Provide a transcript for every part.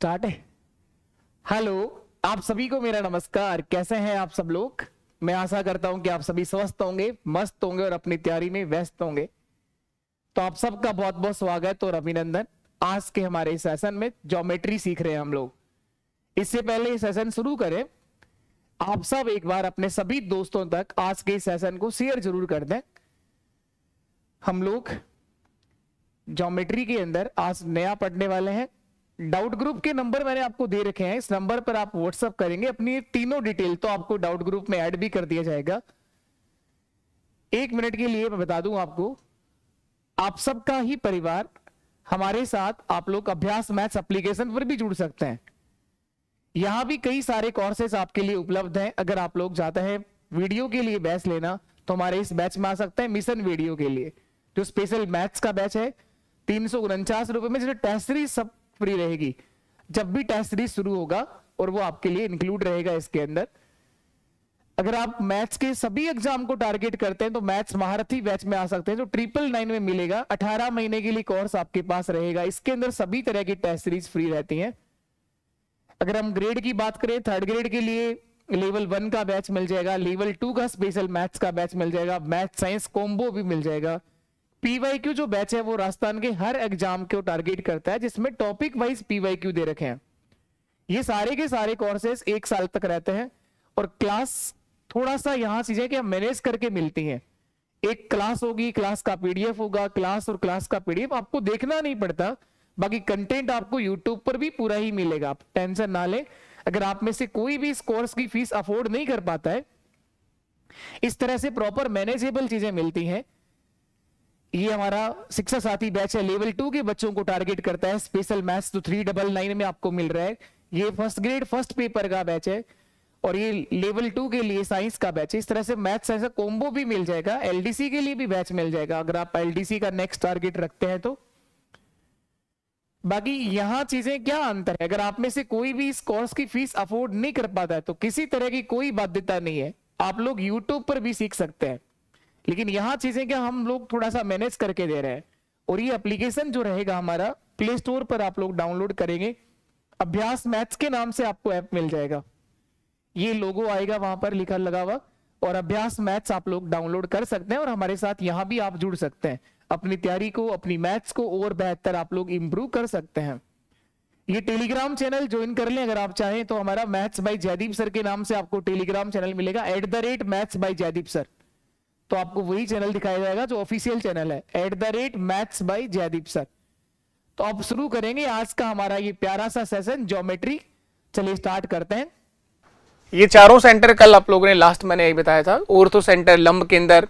Start है। Hello, आप सभी को मेरा नमस्कार। कैसे हैं आप सब लोग? मैं आशा करता हूं कि आप सभी स्वस्थ होंगे, मस्त होंगे और अपनी तैयारी में व्यस्त होंगे। तो आप सबका बहुत बहुत स्वागत और अभिनंदन। आज के हमारे सेशन में ज्योमेट्री सीख रहे हैं हम लोग। इससे पहले ये सेशन शुरू करें, आप सब एक बार अपने सभी दोस्तों तक आज के सेशन को शेयर जरूर कर दें। हम लोग ज्योमेट्री के अंदर आज नया पढ़ने वाले हैं। डाउट ग्रुप के नंबर मैंने आपको दे रखे हैं। इस नंबर पर आप व्हाट्सएप करेंगे अपनी तीनों डिटेल, तो आपको डाउट ग्रुप में ऐड भी कर दिया जाएगा। 1 मिनट के लिए मैं बता दूं आपको, आप सबका ही परिवार हमारे साथ आप लोग अभ्यास मैथ्स एप्लीकेशन पर भी जुड़ सकते हैं। यहां भी कई सारे कोर्सेज आपके लिए उपलब्ध हैं। अगर आप लोग चाहते हैं वीडियो के लिए बैच लेना तो हमारे इस बैच में आ सकते हैं। मिशन वीडियो के लिए जो स्पेशल मैथ्स का बैच है 349 रुपए में, जो टेस्ट सीरीज सब फ्री रहेगी। जब भी टेस्ट सीरीज शुरू होगा और वो आपके लिए इंक्लूड रहेगा इसके अंदर। अगर आप मैथ्स के सभी एग्जाम को टारगेट करते हैं तो मैथ्स महारथी बैच में आ सकते हैं, जो 999 में मिलेगा। 18 महीने के लिए कोर्स आपके पास रहेगा। इसके अंदर सभी तरह की टेस्ट सीरीज फ्री रहती हैं। अगर हम ग्रेड की बात करें, 3rd ग्रेड के लिए लेवल 1 का बैच मिल जाएगा, लेवल 2 का स्पेशल मैथ्स का बैच मिल जाएगा, मैथ साइंस कॉम्बो भी मिल जाएगा। पीवाईक्यू जो बैच है वो राजस्थान के हर एग्जाम को टारगेट करता है, जिसमें टॉपिक वाइज पीवाईक्यू दे रखे हैं। ये सारे के सारे कोर्सेज 1 साल तक रहते हैं और क्लास थोड़ा सा यहां चीजें कि मैनेज करके मिलती हैं। एक क्लास होगी, क्लास का पीडीएफ होगा, क्लास और क्लास का पीडीएफ आपको देखना नहीं पड़ता। बाकी कंटेंट आपको यूट्यूब पर भी पूरा ही मिलेगा, आप टेंशन ना लें। अगर आप में से कोई भी इस कोर्स की फीस अफोर्ड नहीं कर पाता है, इस तरह से प्रॉपर मैनेजेबल चीजें मिलती हैं। ये हमारा शिक्षा साथी बैच है, लेवल 2 के बच्चों को टारगेट करता है। स्पेशल मैथ्स तो 399 में आपको मिल रहा है। ये 1st ग्रेड 1st पेपर का बैच है और ये लेवल 2 के लिए साइंस का बैच है। इस तरह से मैथ्स ऐसा कॉम्बो भी मिल जाएगा। एलडीसी के लिए भी बैच मिल जाएगा अगर आप एलडीसी का नेक्स्ट टारगेट रखते हैं तो। बाकी यहां चीजें क्या अंतर है, अगर आप में से कोई भी इस कोर्स की फीस अफोर्ड नहीं कर पाता है तो किसी तरह की कोई बाध्यता नहीं है, आप लोग यूट्यूब पर भी सीख सकते हैं। लेकिन यहां चीजें क्या हम लोग थोड़ा सा मैनेज करके दे रहे हैं। और ये एप्लीकेशन जो रहेगा हमारा प्ले स्टोर पर आप लोग डाउनलोड करेंगे, अभ्यास मैथ्स के नाम से आपको ऐप मिल जाएगा। ये लोगो आएगा वहां पर लिखा लगा हुआ, और अभ्यास मैथ्स आप लोग डाउनलोड कर सकते हैं और हमारे साथ यहां भी आप जुड़ सकते हैं। अपनी तैयारी को, अपनी मैथ्स को और बेहतर आप लोग इंप्रूव कर सकते हैं। ये टेलीग्राम चैनल ज्वाइन कर लें अगर आप चाहें तो। हमारा मैथ्स बाय जयदीप सर के नाम से आपको टेलीग्राम चैनल मिलेगा, @मैथ्स बाय जयदीप सर। तो आपको वही चैनल दिखाया जाएगा जो ऑफिशियल चैनल है, @मैथ्स बाय जयदीप सर। तो अब शुरू करेंगे आज का हमारा ये प्यारा सा सेशन ज्योमेट्री। चलिए स्टार्ट करते हैं। ये चारों सेंटर कल आप लोगों ने लास्ट मैंने यही बताया था। ऑर्थो सेंटर, लंब केंद्र,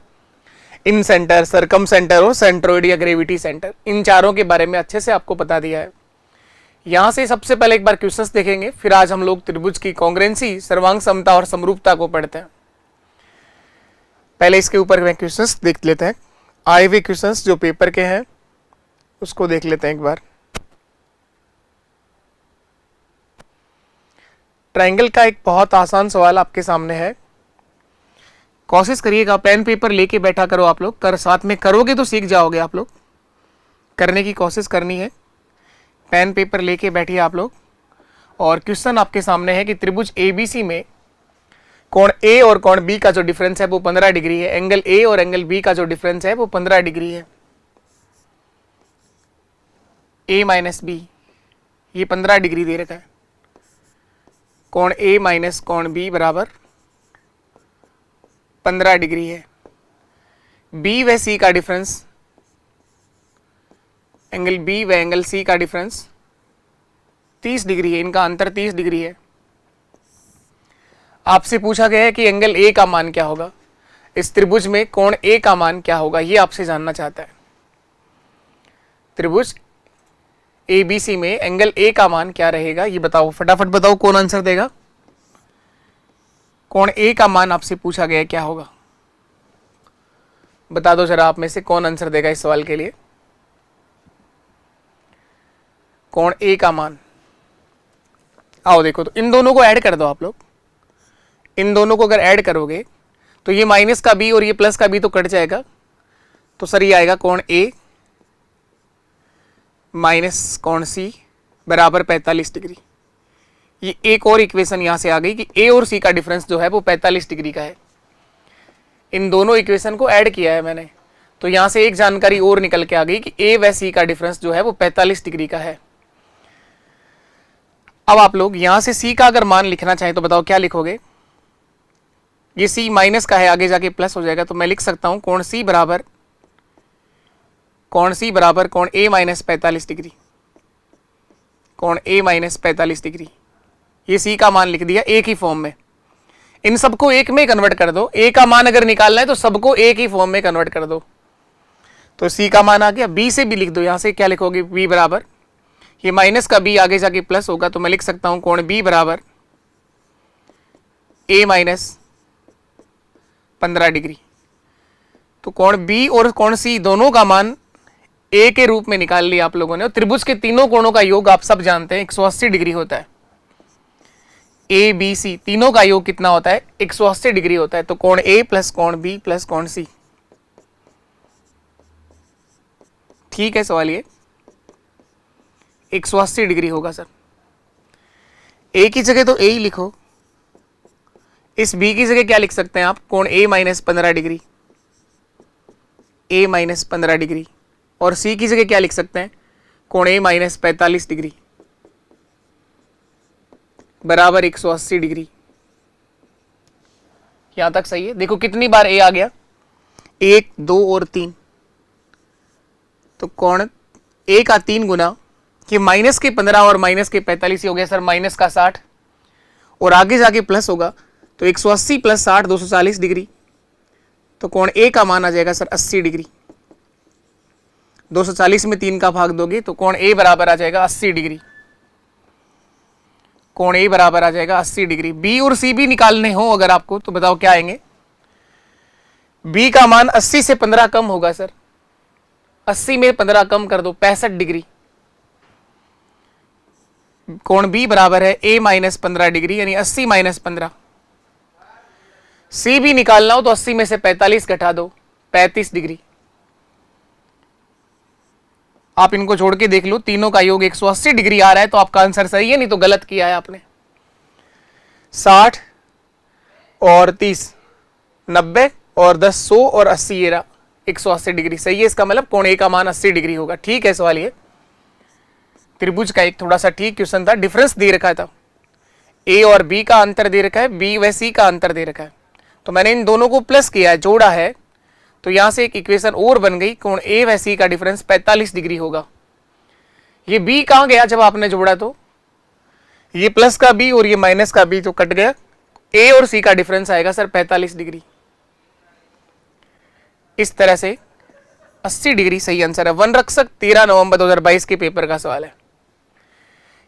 इन सेंटर, सरकम सेंटर और सेंट्रोइड या ग्रेविटी सेंटर, इन चारों के बारे में अच्छे से आपको बता दिया है। यहां से सबसे पहले एक बार क्वेश्चंस देखेंगे, फिर आज हम लोग त्रिभुज की कॉन्ग्रुएंसी, सर्वांग समता और समरूपता को पढ़ते हैं। पहले इसके ऊपर में क्वेश्चंस देख लेते हैं। आए हुए क्वेश्चंस जो पेपर के हैं उसको देख लेते हैं एक बार। ट्रायंगल का एक बहुत आसान सवाल आपके सामने है। कोशिश करिएगा, पेन पेपर लेके बैठा करो आप लोग, कर साथ में करोगे तो सीख जाओगे आप लोग। करने की कोशिश करनी है, पेन पेपर लेके बैठिए आप लोग। और क्वेश्चन आपके सामने है कि त्रिभुज एबीसी में कोण ए और कोण बी का जो डिफरेंस है वो 15 डिग्री है। एंगल ए और एंगल बी का जो डिफरेंस है वो 15 डिग्री है। ए माइनस बी, ये 15 डिग्री दे रखा है। कोण ए माइनस कोण बी बराबर 15 डिग्री है। बी व सी का डिफरेंस, एंगल बी व एंगल सी का डिफरेंस 30 डिग्री है। इनका अंतर 30 डिग्री है। आपसे पूछा गया है कि एंगल ए का मान क्या होगा, इस त्रिभुज में कोण ए का मान क्या होगा, ये आपसे जानना चाहता है। त्रिभुज एबीसी में एंगल ए का मान क्या रहेगा ये बताओ, फटाफट बताओ कौन आंसर देगा। कोण ए का मान आपसे पूछा गया है क्या होगा, बता दो जरा आप में से कौन आंसर देगा इस सवाल के लिए। कोण ए का मान, आओ देखो, तो इन दोनों को ऐड कर दो आप लोग। इन दोनों को अगर ऐड करोगे तो ये माइनस का बी और ये प्लस का बी तो कट जाएगा। तो सर ये आएगा कोण ए माइनस कोण सी बराबर 45 डिग्री। ये एक और इक्वेशन यहां से आ गई कि ए और सी का डिफरेंस जो है वो 45 डिग्री का है। इन दोनों इक्वेशन को ऐड किया है मैंने, तो यहां से एक जानकारी और निकल के आ गई कि ए व सी का डिफरेंस जो है वो 45 डिग्री का है। अब आप लोग यहां से सी का अगर मान लिखना चाहें तो बताओ क्या लिखोगे? ये सी माइनस का है, आगे जाके प्लस हो जाएगा, तो मैं लिख सकता हूं कोण सी बराबर कोण ए माइनस 45 डिग्री, कोण ए माइनस 45 डिग्री। ये सी का मान लिख दिया एक ही फॉर्म में। इन सबको एक में कन्वर्ट कर दो, ए का मान अगर निकालना है तो सबको एक ही फॉर्म में कन्वर्ट कर दो। तो सी का मान आ गया, बी से भी लिख दो, यहां से क्या लिखोगे? बी बराबर, ये माइनस का बी आगे जाके प्लस होगा, तो मैं लिख सकता हूं कोण बी बराबर ए माइनस 15 डिग्री। तो कोण बी और कोण सी दोनों का मान ए के रूप में निकाल लिया आप लोगों ने। और त्रिभुज के तीनों कोणों का योग आप सब जानते हैं 180 डिग्री होता है। ए बी सी तीनों का योग कितना होता है? 180 डिग्री होता है। तो कोण ए प्लस कोण बी प्लस कोण सी, ठीक है सवाल ये 180 डिग्री होगा सर। ए की जगह तो ए ही लिखो, इस बी की जगह क्या लिख सकते हैं आप? कोण ए माइनस 15 डिग्री, ए माइनस 15 डिग्री। और सी की जगह क्या लिख सकते हैं? कोण ए माइनस 45 डिग्री बराबर 180 डिग्री। यहां तक सही है। देखो कितनी बार ए आ गया, 1 2 और 3। तो कोण ए का 3 गुना, कि माइनस के 15 और माइनस के 45 हो गया सर माइनस का 60, और आगे जाके प्लस होगा, तो 180 प्लस 60 240 डिग्री। तो कोण ए का मान आ जाएगा सर 80 डिग्री। 240 में 3 का भाग दोगे तो कोण ए बराबर आ जाएगा 80 डिग्री। कोण ए बराबर आ जाएगा 80 डिग्री। बी और सी भी निकालने हो अगर आपको तो बताओ क्या आएंगे? बी का मान 80 से 15 कम होगा सर, 80 में 15 कम कर दो 65 डिग्री। कोण बी बराबर है ए माइनस 15 डिग्री, यानी 80 माइनस 15। सी भी निकालना हो तो 80 में से 45 घटा दो 35 डिग्री। आप इनको जोड़ के देख लो, तीनों का योग 180 डिग्री आ रहा है, तो आपका आंसर सही है, नहीं तो गलत किया है आपने। 60 और 30 90 और 10 100 और 80 ये रहा 180 डिग्री सही है। इसका मतलब कोण ए का मान 80 डिग्री होगा। ठीक है सवाल ये त्रिभुज का एक थोड़ा सा ठीक क्वेश्चन था, डिफरेंस दे रखा था, ए और बी का अंतर दे रखा है, बी व सी का अंतर दे रखा है, तो मैंने इन दोनों को प्लस किया है, जोड़ा है, तो यहां से एक इक्वेशन और बन गई, कोण ए व सी का डिफरेंस 45 डिग्री होगा। ये बी कहां गया जब आपने जोड़ा? तो ये प्लस का बी और ये माइनस का बी तो कट गया, ए और सी का डिफरेंस आएगा सर 45 डिग्री। इस तरह से 80 डिग्री सही आंसर है। वनरक्षक 13 नवंबर 2022 के पेपर का सवाल है।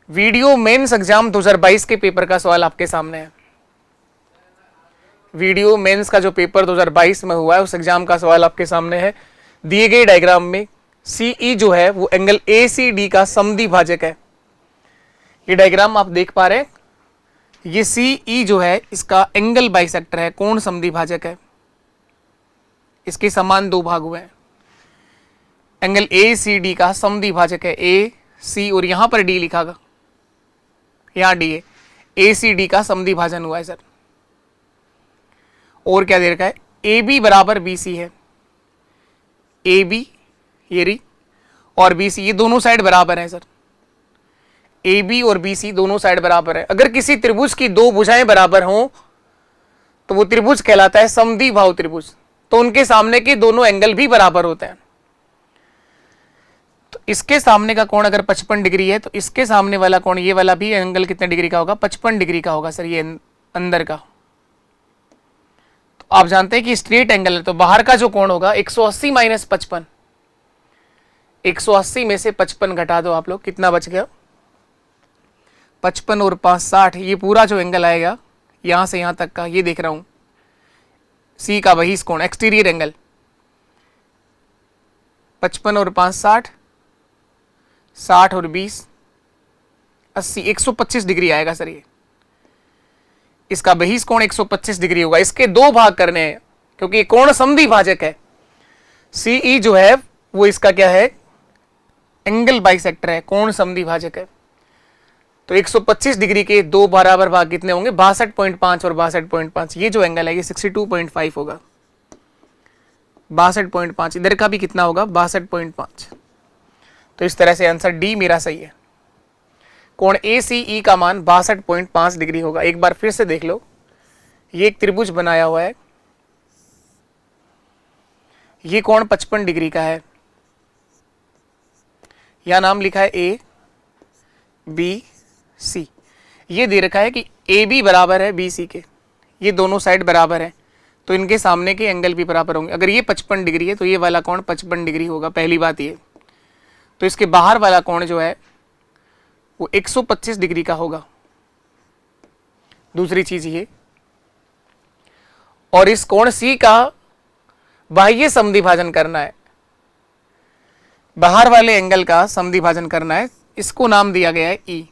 वीडियो मेंस एग्जाम 2022 के पेपर का सवाल आपके सामने है। वीडियो मेंस का जो पेपर 2022 में हुआ है उस एग्जाम का सवाल आपके सामने है। दिए गए डायग्राम में सीई जो है वो एंगल एसीडी का समद्वि भाजक है। ये डायग्राम आप देख पा रहे हैं, ये सीई जो है इसका एंगल बाइसेक्टर है, कोण समद्वि भाजक है, इसके समान दो भाग हुए हैं। एंगल एसीडी का समद्वि भाजक है, ए सी और यहां पर डी लिखा गया, यहां डी है, एसीडी का समद्वि भाजन हुआ है सर। और क्या दे रखा है? ए बी बराबर बी सी है, ए बी ये री और बी सी ये दोनों साइड बराबर है सर। ए बी और बी सी दोनों साइड बराबर है। अगर किसी त्रिभुज की दो भुजाएं बराबर हों तो वो त्रिभुज कहलाता है समद्विबाहु त्रिभुज, तो उनके सामने के दोनों एंगल भी बराबर होते हैं। तो इसके सामने का कोण अगर 55 डिग्री है तो इसके सामने वाला कोण ये वाला भी एंगल कितने डिग्री का होगा? 55 डिग्री का होगा सर, ये अंदर का। तो आप जानते हैं कि स्ट्रेट एंगल है, तो बाहर का जो कोण होगा 180 माइनस 55, 180 में से 55 घटा दो आप लोग, कितना बच गया? 55 और 5 60। ये पूरा जो एंगल आएगा यहां से यहां तक का, ये देख रहा हूं सी का बहिष कोण एक्सटीरियर एंगल, 55 और 5 60, 60 और 20 80, 125 डिग्री आएगा सर। ये इसका बहिष कोण 125 डिग्री होगा। इसके दो भाग करने हैं क्योंकि ये कोण समद्वि भाजक है। सीई जो है वो इसका क्या है? एंगल बाइसेक्टर है, कोण समद्वि भाजक है। तो 125 डिग्री के दो बराबर भाग कितने होंगे? 62.5 और 62.5। ये जो एंगल है ये 62.5 होगा। 62.5 इधर का भी कितना होगा? 62.5। तो इस तरह से आंसर डी मेरा सही है। कोण ACE का मान 62.5 डिग्री होगा। एक बार फिर से देख लो, ये एक त्रिभुज बनाया हुआ है, ये कोण 55 डिग्री का है, यह नाम लिखा है ABC। ये दे रखा है कि AB बराबर है BC के, ये दोनों साइड बराबर है, तो इनके सामने के एंगल भी बराबर होंगे। अगर ये 55 डिग्री है तो ये वाला कोण 55 डिग्री होगा, पहली बात ये। तो इसके बाहर वाला कोण जो है वो 125 डिग्री का होगा। दूसरी चीज ये, और इस कोण C का बाह्य समद्विभाजन करना है, बाहर वाले एंगल का समद्विभाजन करना है, इसको नाम दिया गया है E।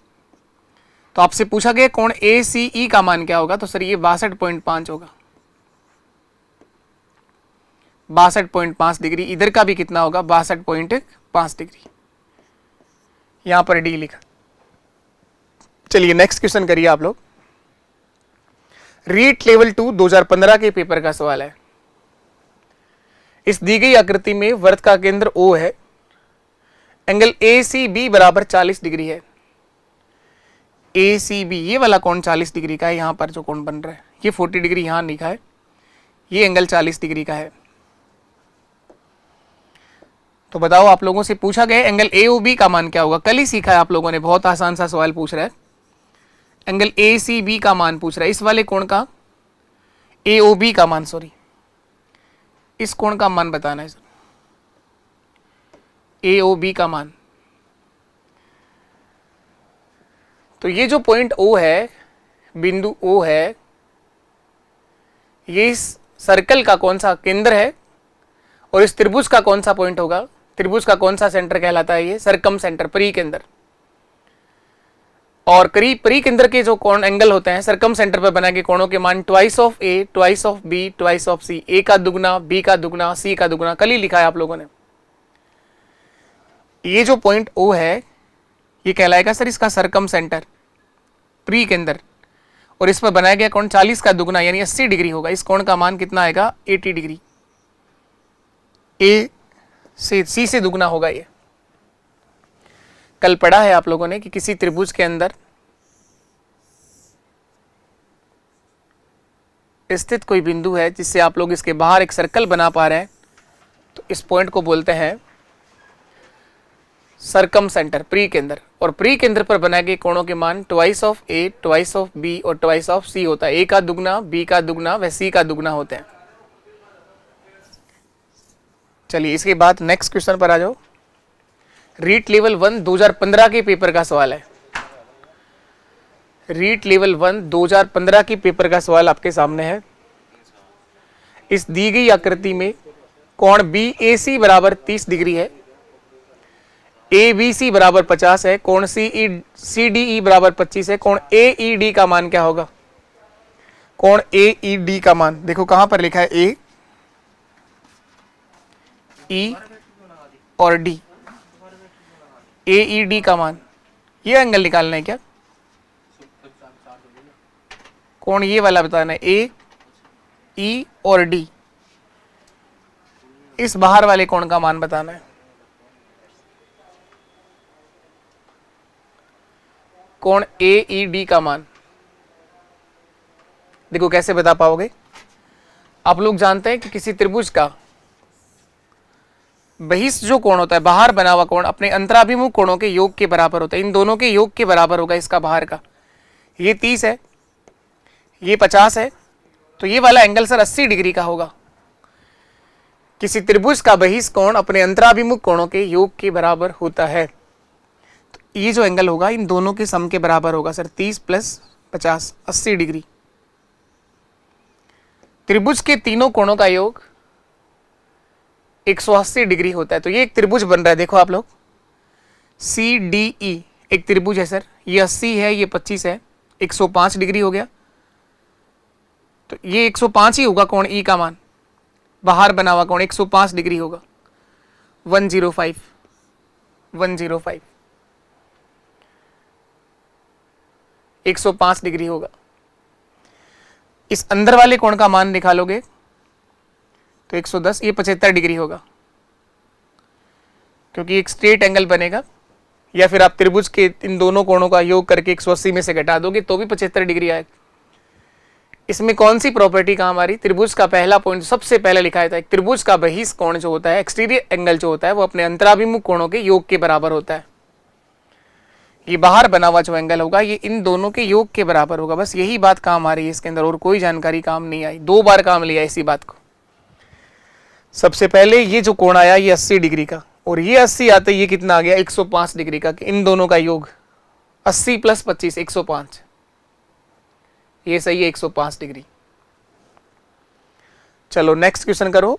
तो आपसे पूछा गया कोण ACE का मान क्या होगा? तो सर ये 62.5 होगा। 62.5 डिग्री। इधर का भी कितना होगा? 62.5 डिग्री। यहां पर डी लिखा। चलिए नेक्स्ट क्वेश्चन करिए आप लोग। रीट लेवल 2 2015 के पेपर का सवाल है। इस दी गई आकृति में वृत्त का केंद्र O है, एंगल ACB बराबर 40 डिग्री है। ACB ये वाला कोण 40 डिग्री का है, यहां पर जो कोण बन रहा है ये 40 डिग्री यहां लिखा है, ये एंगल 40 डिग्री का है। तो बताओ, आप लोगों से पूछा गया एंगल AOB का मान क्या होगा? कल ही सीखा है आप लोगों ने, बहुत आसान सा सवाल पूछ रहा है। एंगल ACB का मान पूछ रहा है, इस वाले कोण का AOB का मान, सॉरी इस कोण का मान बताना है सर, AOB का मान। तो ये जो पॉइंट O है, बिंदु O है, ये इस सर्कल का कौन सा केंद्र है और इस त्रिभुज का कौन सा पॉइंट होगा? त्रिभुज का कौन सा सेंटर कहलाता है? ये सरकम सेंटर, परिकेंद्र। और करीब परिकेंद्र के जो कोण एंगल होते हैं सरकम सेंटर पर बना के कोणों के मान twice of A, twice of B, twice of C। A का दुगना, B का दुगना, C का दुगना, कल ही लिखा है आप लोगों ने। ये जो पॉइंट O है ये कहलाएगा सर इसका सरकम सेंटर, परिकेंद्र। और इस पर बनाया गया कोण 40 का दुगना यानी 80 डिग्री होगा। इस कोण का मान कितना आएगा? 80 डिग्री। A से C से दुगना होगा ये। कल पढ़ा है आप लोगों ने कि किसी त्रिभुज के अंदर स्थित कोई बिंदु है जिससे आप लोग इसके बाहर एक सर्कल बना पा रहे हैं, तो इस पॉइंट को बोलते हैं सरकम सेंटर, परिकेंद्र। और परिकेंद्र पर बनाए गए कोणों के मान twice of A, twice of B और ट्वाइस ऑफ C होता है। A का दुगना, B का दुगना व C का दुगना होते हैं। चलिए इसके बाद नेक्स्ट क्वेश्चन पर आ जाओ। रीट लेवल 1 2015 के पेपर का सवाल है। रीट लेवल 1 2015 के पेपर का सवाल आपके सामने है। इस दी गई आकृति में कोण BAC बराबर 30 डिग्री है, ABC बराबर 50 है, कोण CDE बराबर 25 है। कोण AED का मान क्या होगा? कोण AED का मान देखो कहां पर लिखा है, A, E और D। AED का मान, ये एंगल निकालना है क्या? कोण ये वाला बताना है, A, E और D। इस बाहर वाले कोण का मान बताना है। कोण AED का मान देखो कैसे बता पाओगे? आप लोग जानते हैं कि किसी त्रिभुज का बहिष्ठ जो कोण होता है, बाहर बना हुआ कोण, अपने अंतराभिमुख कोणों के योग के बराबर होता है। इन दोनों के योग के बराबर होगा इसका बाहर का। ये 30 है, ये 50 है, तो ये वाला एंगल सर 80 डिग्री का होगा। किसी त्रिभुज का बहिष्ठ कोण अपने अंतराभिमुख कोणों के योग के बराबर होता है। तो ये जो एंगल होगा इन दोनों के सम के बराबर होगा सर, 30 प्लस 50 80 डिग्री। त्रिभुज के तीनों कोणों का योग 180 डिग्री होता है। तो ये एक त्रिभुज बन रहा है, देखो आप लोग, CDE एक त्रिभुज है सर। ये 80 है, ये 25 है, 105 डिग्री हो गया। तो ये 105 ही होगा कोण E का मान, बाहर बना हुआ कोण 105 डिग्री होगा। 105 105। 105 डिग्री होगा। इस अंदर वाले कोण का मान निकालोगे तो 110, ये 75 डिग्री होगा, क्योंकि एक स्ट्रेट एंगल बनेगा। या फिर आप त्रिभुज के इन दोनों कोणों का योग करके 180 में से घटा दोगे तो भी 75 डिग्री आएगा। इसमें कौन सी प्रॉपर्टी काम आ रही? त्रिभुज का पहला पॉइंट सबसे पहले लिखा था, एक त्रिभुज का बहिष कोण जो होता है, एक्सटीरियर एंगल जो होता है, वो अपने अंतराभिमुख कोणों के योग के बराबर होता है। ये बाहर बना हुआ जो एंगल होगा ये इन दोनों के योग के बराबर होगा। बस यही बात काम आ रही है इसके अंदर, और कोई जानकारी काम नहीं आई। 2 बार काम लिया इसी बात को। सबसे पहले ये जो कोण आया ये 80 डिग्री का, और ये 80 आते ये कितना आ गया? 105 डिग्री का। इन दोनों का योग 80 + 25 105, ये सही है 105 डिग्री। चलो नेक्स्ट क्वेश्चन करो।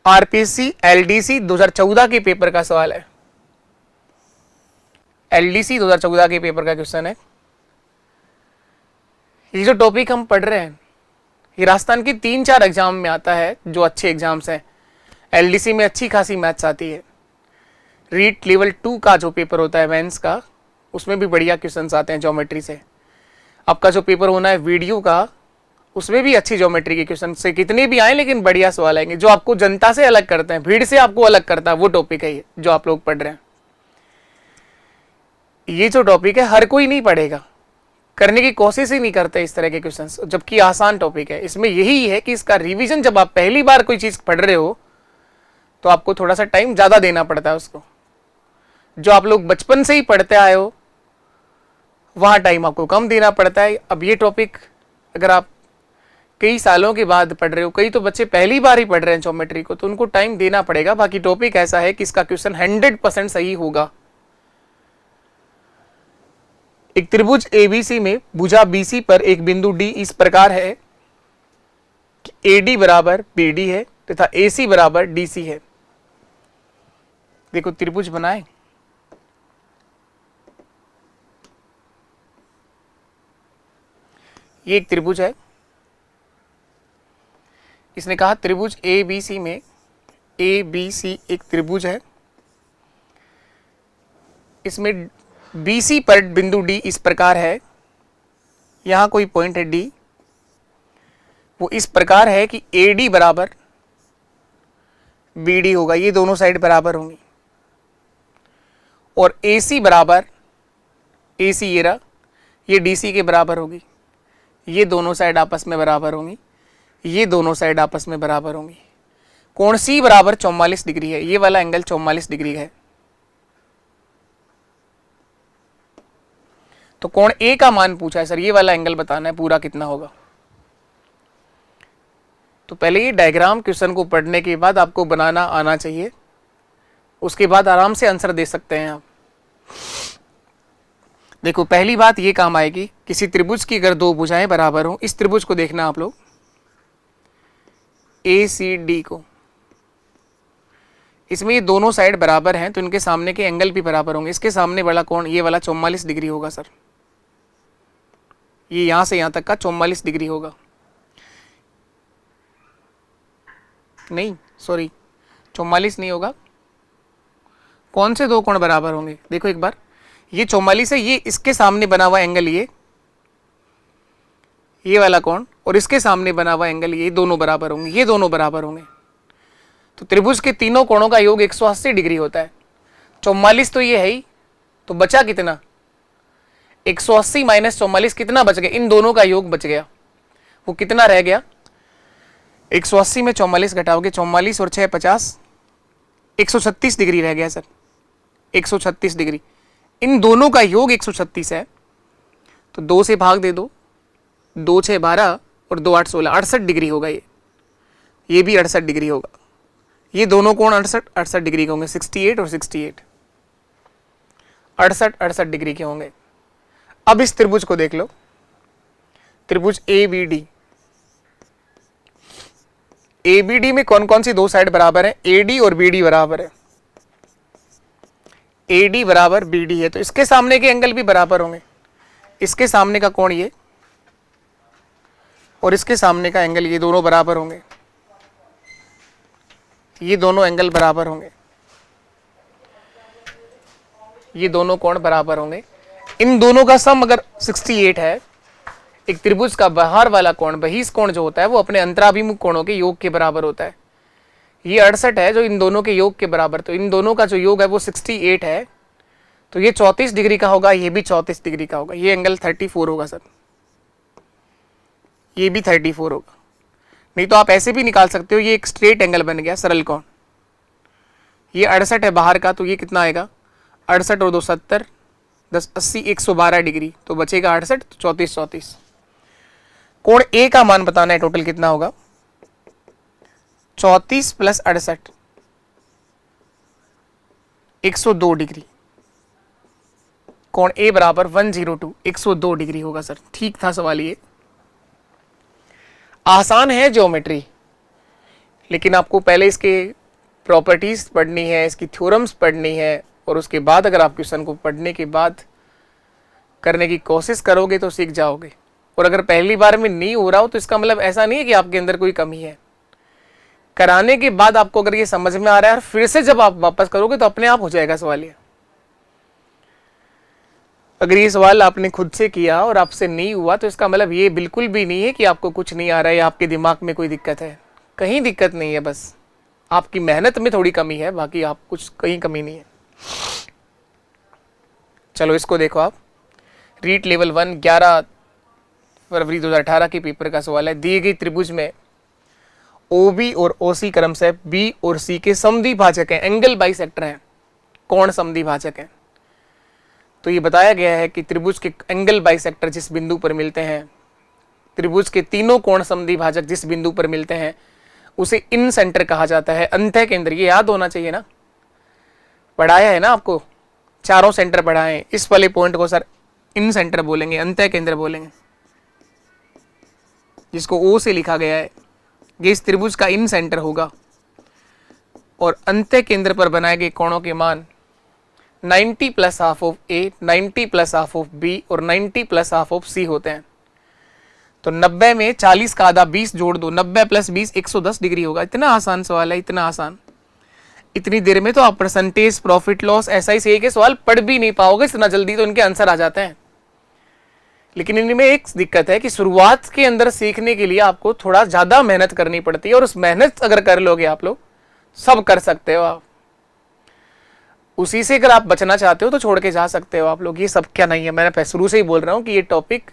आरपीसी एलडीसी 2014 के पेपर का सवाल है। एलडीसी 2014 के पेपर का क्वेश्चन है। ये जो टॉपिक हम पढ़ रहे हैं ये राजस्थान के 3-4 एग्जाम में आता है, जो अच्छे एग्जाम्स हैं। एलडीसी में अच्छी खासी मैथ्स आती है। रीट लेवल 2 का जो पेपर होता है मेंस का, उसमें भी बढ़िया क्वेश्चंस आते हैं ज्योमेट्री से। आपका जो पेपर होना है वीडियो का, उसमें भी अच्छी ज्योमेट्री के क्वेश्चन से कितने भी आए लेकिन बढ़िया सवाल आएंगे। जो आपको जनता से अलग करते हैं, भीड़ से आपको अलग करता है, वो टॉपिक है ये जो आप लोग पढ़ रहे हैं। ये जो टॉपिक है हर कोई नहीं पढ़ेगा, करने की कोशिश ही नहीं करते इस तरह के क्वेश्चंस, जबकि आसान टॉपिक है। इसमें यही है कि इसका रिवीजन जब आप पहली बार कोई चीज पढ़ रहे हो तो आपको थोड़ा सा टाइम ज्यादा देना पड़ता है उसको। जो आप लोग बचपन से ही पढ़ते आए हो वहां टाइम आपको कम देना पड़ता है। अब ये टॉपिक अगर आप कई सालों के बाद पढ़ रहे हो, कई तो बच्चे पहली बार ही पढ़ रहे हैं ज्योमेट्री को, तो उनको टाइम देना पड़ेगा। बाकी टॉपिक ऐसा है कि इसका क्वेश्चन 100% सही होगा। एक त्रिभुज एबीसी में भुजा बीसी पर एक बिंदु डी इस प्रकार है कि एडी बराबर बीडी है तथा एसी बराबर डीसी है। देखो त्रिभुज बनाए, ये एक त्रिभुज है। इसने कहा त्रिभुज ए बी सी में ए बी सी एक त्रिभुज है। इसमें BC पर बिंदु D इस प्रकार है, यहां कोई पॉइंट है D, वो इस प्रकार है कि AD बराबर BD होगा, ये दोनों साइड बराबर होंगी। और AC बराबर AC ये रहा, ये DC के बराबर होगी। ये दोनों साइड आपस में बराबर होंगी, ये दोनों साइड आपस में बराबर होंगी। कोण C बराबर 44 डिग्री है, ये वाला एंगल 44 डिग्री है। तो कोण ए का मान पूछा है सर, ये वाला एंगल बताना है पूरा कितना होगा। तो पहले ये डायग्राम क्वेश्चन को पढ़ने के बाद आपको बनाना आना चाहिए, उसके बाद आराम से आंसर दे सकते हैं आप। देखो पहली बात ये काम आएगी, किसी त्रिभुज की अगर 2 भुजाएं बराबर हो, इस त्रिभुज को देखना आप लोग ACD को, इसमें ये दोनों साइड बराबर हैं तो इनके सामने के एंगल भी बराबर होंगे। इसके सामने वाला कोण ये वाला 44 डिग्री होगा सर, ये यहां से यहां तक का 44 डिग्री होगा। नहीं सॉरी 44 नहीं होगा। कौन से 2 कोण बराबर होंगे? देखो एक बार, ये 44 है, ये इसके सामने बना हुआ एंगल ये वाला कोण, और इसके सामने बना हुआ एंगल ये दोनों बराबर होंगे, ये दोनों बराबर होंगे। तो त्रिभुज के तीनों कोणों का योग 180 डिग्री होता है। 44 तो ये है ही, तो बचा कितना? 180 - 44 कितना बच गया? इन दोनों का योग बच गया। वो कितना रह गया? 180 में 44 घटाओगे, 44 और 6 50, 136 डिग्री रह गया सर, 136 डिग्री। इन दोनों का योग 136 है, तो 2 से भाग दे दो, 2 6 12 और 2 8 16, 68 डिग्री होगा। ये भी 68 डिग्री होगा। ये दोनों कोण 68 डिग्री के होंगे, 68 और 68, 68 डिग्री के होंगे। अब इस त्रिभुज को देख लो, त्रिभुज ABD। ABD में कौन कौन सी 2 साइड बराबर है? AD और BD बराबर है। AD बराबर BD है, तो इसके सामने के एंगल भी बराबर होंगे। इसके सामने का कोण ये और इसके सामने का एंगल ये, दोनों बराबर होंगे। ये दोनों एंगल बराबर होंगे, ये दोनों कोण बराबर होंगे। इन दोनों का सम अगर 68 है, एक त्रिभुज का बाहर वाला कोण, बहिष कोण जो होता है वो अपने अंतराभिमुख कोणों के योग के बराबर होता है। ये 68 है जो इन दोनों के योग के बराबर, तो इन दोनों का जो योग है वो 68 है, तो ये 34 डिग्री का होगा, ये भी 34 डिग्री का होगा। ये एंगल 34 होगा सर, ये भी 34 होगा। नहीं तो आप ऐसे भी निकाल सकते हो, ये एक स्ट्रेट एंगल बन गया, सरल कोण। ये 68 है बाहर का, तो ये कितना आएगा 68 और 2 70, 10 80 112 डिग्री, तो बचेगा 68, 34 34। कोण ए का मान बताना है, टोटल कितना होगा 34 प्लस 68 102 डिग्री। कोण ए बराबर 102 102 डिग्री होगा सर। ठीक था सवाल ये। आसान है ज्योमेट्री, लेकिन आपको पहले इसके प्रॉपर्टीज पढ़नी है, इसकी थ्योरम्स पढ़नी है, और उसके बाद अगर आप क्वेश्चन को पढ़ने के बाद करने की कोशिश करोगे तो सीख जाओगे। और अगर पहली बार में नहीं हो रहा हो तो इसका मतलब ऐसा नहीं है कि आपके अंदर कोई कमी है। कराने के बाद आपको अगर ये समझ में आ रहा है और फिर से जब आप वापस करोगे तो अपने आप हो जाएगा सवाल ये। अगर ये सवाल आपने खुद से किया और आपसे नहीं हुआ तो इसका मतलब ये बिल्कुल भी नहीं है कि आपको कुछ नहीं आ रहा है या आपके दिमाग में कोई दिक्कत है। कहीं दिक्कत नहीं है, बस आपकी मेहनत में थोड़ी कमी है, बाकी आप कुछ कहीं कमी नहीं है। चलो इसको देखो आप, रीट लेवल 1 11 फरवरी 2018 के पेपर का सवाल है। दिए गए त्रिभुज में OB और OC क्रमशः B और C के समद्विभाजक हैं, एंगल बाइसेक्टर हैं, कोण समद्विभाजक हैं। तो ये बताया गया है कि त्रिभुज के एंगल बाइसेक्टर जिस बिंदु पर मिलते हैं, त्रिभुज के तीनों कोण समद्विभाजक जिस बिंदु पर मिलते हैं उसे इन सेंटर कहा जाता है, अंतः केंद्र। ये याद होना चाहिए ना, पढ़ाया है ना आपको, चारों सेंटर पढ़ाए। इस वाले पॉइंट को सर इन सेंटर बोलेंगे, अंतः केंद्र बोलेंगे, जिसको O से लिखा गया है। ये इस त्रिभुज का इन सेंटर होगा और अंतः केंद्र पर बनाए गए कोणों के मान 90 plus half of A, 90 plus half of B और 90 प्लस हाफ ऑफ C होते हैं। तो 90 में 40 का आधा 20 जोड़ दो, 90 प्लस 20 110 डिग्री होगा। इतना आसान सवाल है, इतना आसान। इतनी देर में तो आप परसेंटेज, प्रॉफिट लॉस, SI के सवाल पढ़ भी नहीं पाओगे, इतना जल्दी तो इनके आंसर आ जाते हैं। लेकिन इनमें एक दिक्कत है कि शुरुआत के अंदर सीखने के लिए आपको थोड़ा ज्यादा मेहनत करनी पड़ती है, और उस मेहनत अगर कर लोगे आप लोग सब कर सकते हो आप। उसी से अगर आप बचना चाहते हो तो छोड़ के जा सकते हो आप लोग। ये सब क्या नहीं है, मैंने शुरू से ही बोल रहा हूं कि ये टॉपिक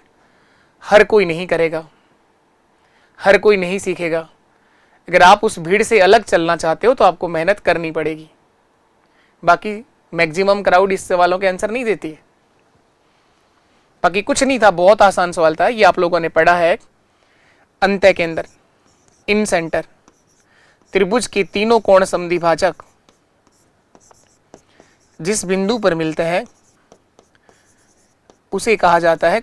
हर कोई नहीं करेगा, हर कोई नहीं सीखेगा। अगर आप उस भीड़ से अलग चलना चाहते हो तो आपको मेहनत करनी पड़ेगी। बाकी मैक्सिमम क्राउड इस सवालों के आंसर नहीं देती है। बाकी कुछ नहीं था, बहुत आसान सवाल था। ये आप लोगों ने पढ़ा है, अंतः केंद्र, इन सेंटर, त्रिभुज के तीनों कोण समद्विभाजक जिस बिंदु पर मिलते हैं उसे कहा जाता है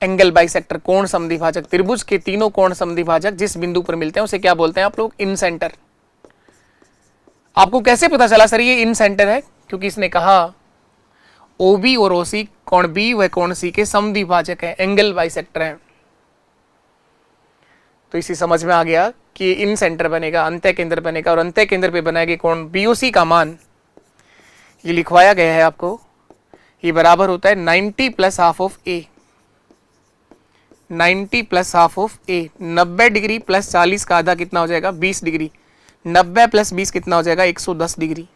एंगल बाइसेक्टर, कोण समद्विभाजक। त्रिभुज के तीनों कोण समद्विभाजक जिस बिंदु पर मिलते हैं उसे क्या बोलते हैं आप लोग, इन सेंटर। आपको कैसे पता चला सर ये इन सेंटर है? क्योंकि इसने कहा OB और OC कोण B व कोण C के समद्विभाजक हैं, एंगल बाइसेक्टर हैं। तो इसी समझ में आ गया कि इन सेंटर बनेगा, अंतः केंद्र बनेगा, और अंतः केंद्र पे बनाएगी कोण BOC का मान ये लिखवाया गया है आपको, ये बराबर होता है 90 plus half of A, 90 plus half of A। 90 degree plus 40 का आधा कितना हो जाएगा 20 डिग्री। 90 प्लस 20 कितना हो जाएगा 110 डिग्री।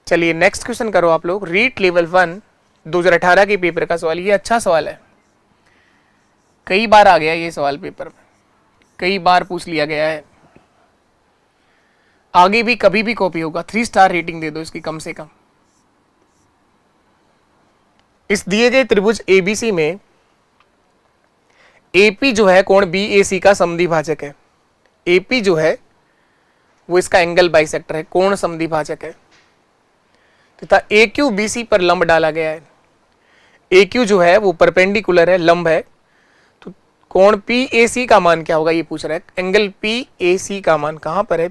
चलिए नेक्स्ट क्वेश्चन करो आप लोग। रीट लेवल 1 2018 के पेपर का सवाल। ये अच्छा सवाल है, कई बार आ गया ये सवाल पेपर में, कई बार पूछ लिया गया है, आगे भी कभी भी कॉपी होगा। 3 स्टार रेटिंग दे दो इसकी कम से कम। इस दिए गए त्रिभुज ABC में AP जो है कोण BAC का समद्विभाजक है। AP जो है वो इसका एंगल बाइसेक्टर है, कोण समद्विभाजक है तथा AQ BC पर लंब डाला गया है। AQ जो है वो परपेंडिकुलर है, लंब है। तो कोण PAC का मान क्या होगा ये पूछ रहा है। एंगल PAC का मान कहां पर है,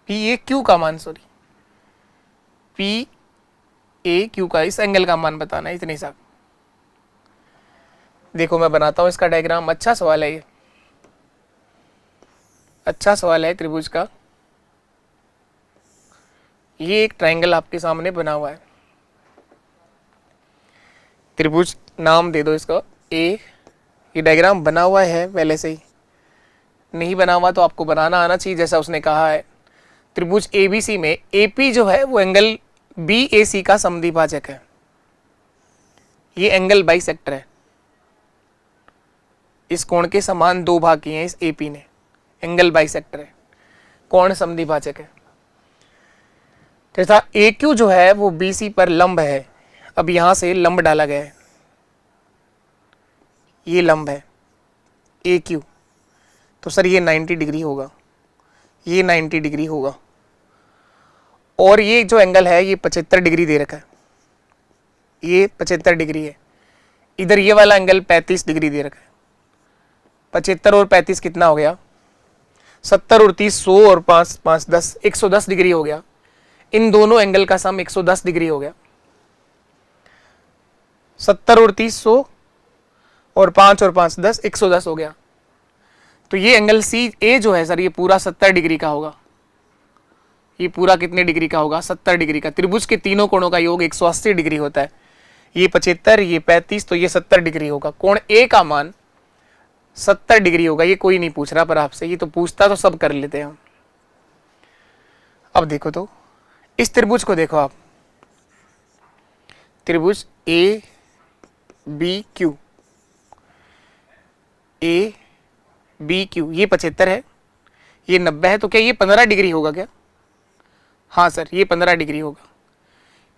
PAQ का मान, सॉरी PAQ का, इस एंगल का मान बताना है, इतनी सा। देखो मैं बनाता हूं इसका डायग्राम। अच्छा सवाल है ये, अच्छा सवाल है त्रिभुज का। ये एक ट्रायंगल आपके सामने बना हुआ है, त्रिभुज नाम दे दो इसका ए। ये डायग्राम बना हुआ है पहले से ही, नहीं बना हुआ तो आपको बनाना आना चाहिए जैसा उसने कहा है। त्रिभुज एबीसी में एपी जो है वो एंगल बीएसी का समद्विभाजक है। ये एंगल बाइसेक्टर है, इस कोण के समान दो भाग किए हैं इस एपी ने, एंगल बाइसेक्टर है, कोण समद्विभाजक है। तथा AQ जो है वो BC पर लंब है। अब यहां से लंब डाला गया है, ये लंब है AQ, तो सर ये 90 डिग्री होगा, ये 90 डिग्री होगा। और ये जो एंगल है ये 75 डिग्री दे रखा है, ये 75 डिग्री है। इधर ये वाला एंगल 35 डिग्री दे रखा है। 75 और 35 कितना हो गया? 70 और 30 100 और 5 5 10 110 डिग्री हो गया। इन दोनों एंगल का सम 110 डिग्री हो गया। 70 और 30 100 और 5 और 5 10 110 हो गया। तो ये एंगल CA जो है सर ये पूरा 70 डिग्री का होगा। ये पूरा कितने डिग्री का होगा? 70 डिग्री का। त्रिभुज के तीनों कोणों का योग 180 डिग्री होता है। ये 75, ये 35, तो ये 70 डिग्री होगा। कोण A का मान 70 डिग्री होगा। ये कोई नहीं पूछ रहा पर आपसे, ये तो पूछता तो सब कर लेते हैं हम। अब देखो तो इस त्रिभुज को देखो आप, त्रिभुज ABQ, ABQ ये 75 है, ये 90 है, तो क्या ये 15 डिग्री होगा क्या? हाँ सर ये 15 डिग्री होगा।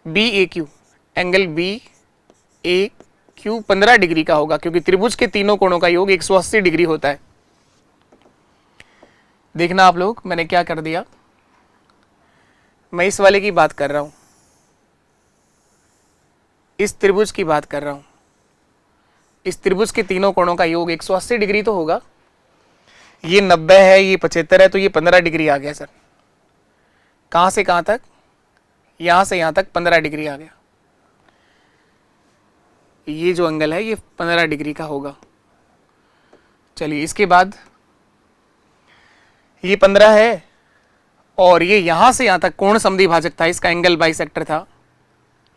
BAQ एंगल BAQ 15 डिग्री का होगा क्योंकि त्रिभुज के तीनों कोणों का योग 180 डिग्री होता है। देखना आप लोग मैंने क्या कर दिया, मैं इस वाले की बात कर रहा हूं, इस त्रिभुज की बात कर रहा हूं। इस त्रिभुज के तीनों कोणों का योग 180 डिग्री तो होगा। ये 90 है, ये 75 है, तो ये 15 डिग्री आ गया सर। कहां से कहां तक? यहां से यहां तक 15 डिग्री आ गया। ये जो एंगल है ये 15 डिग्री का होगा। चलिए इसके बाद ये 15 है और ये यहां से यहां तक कोण समद्विभाजक था, इसका एंगल बाइसेक्टर था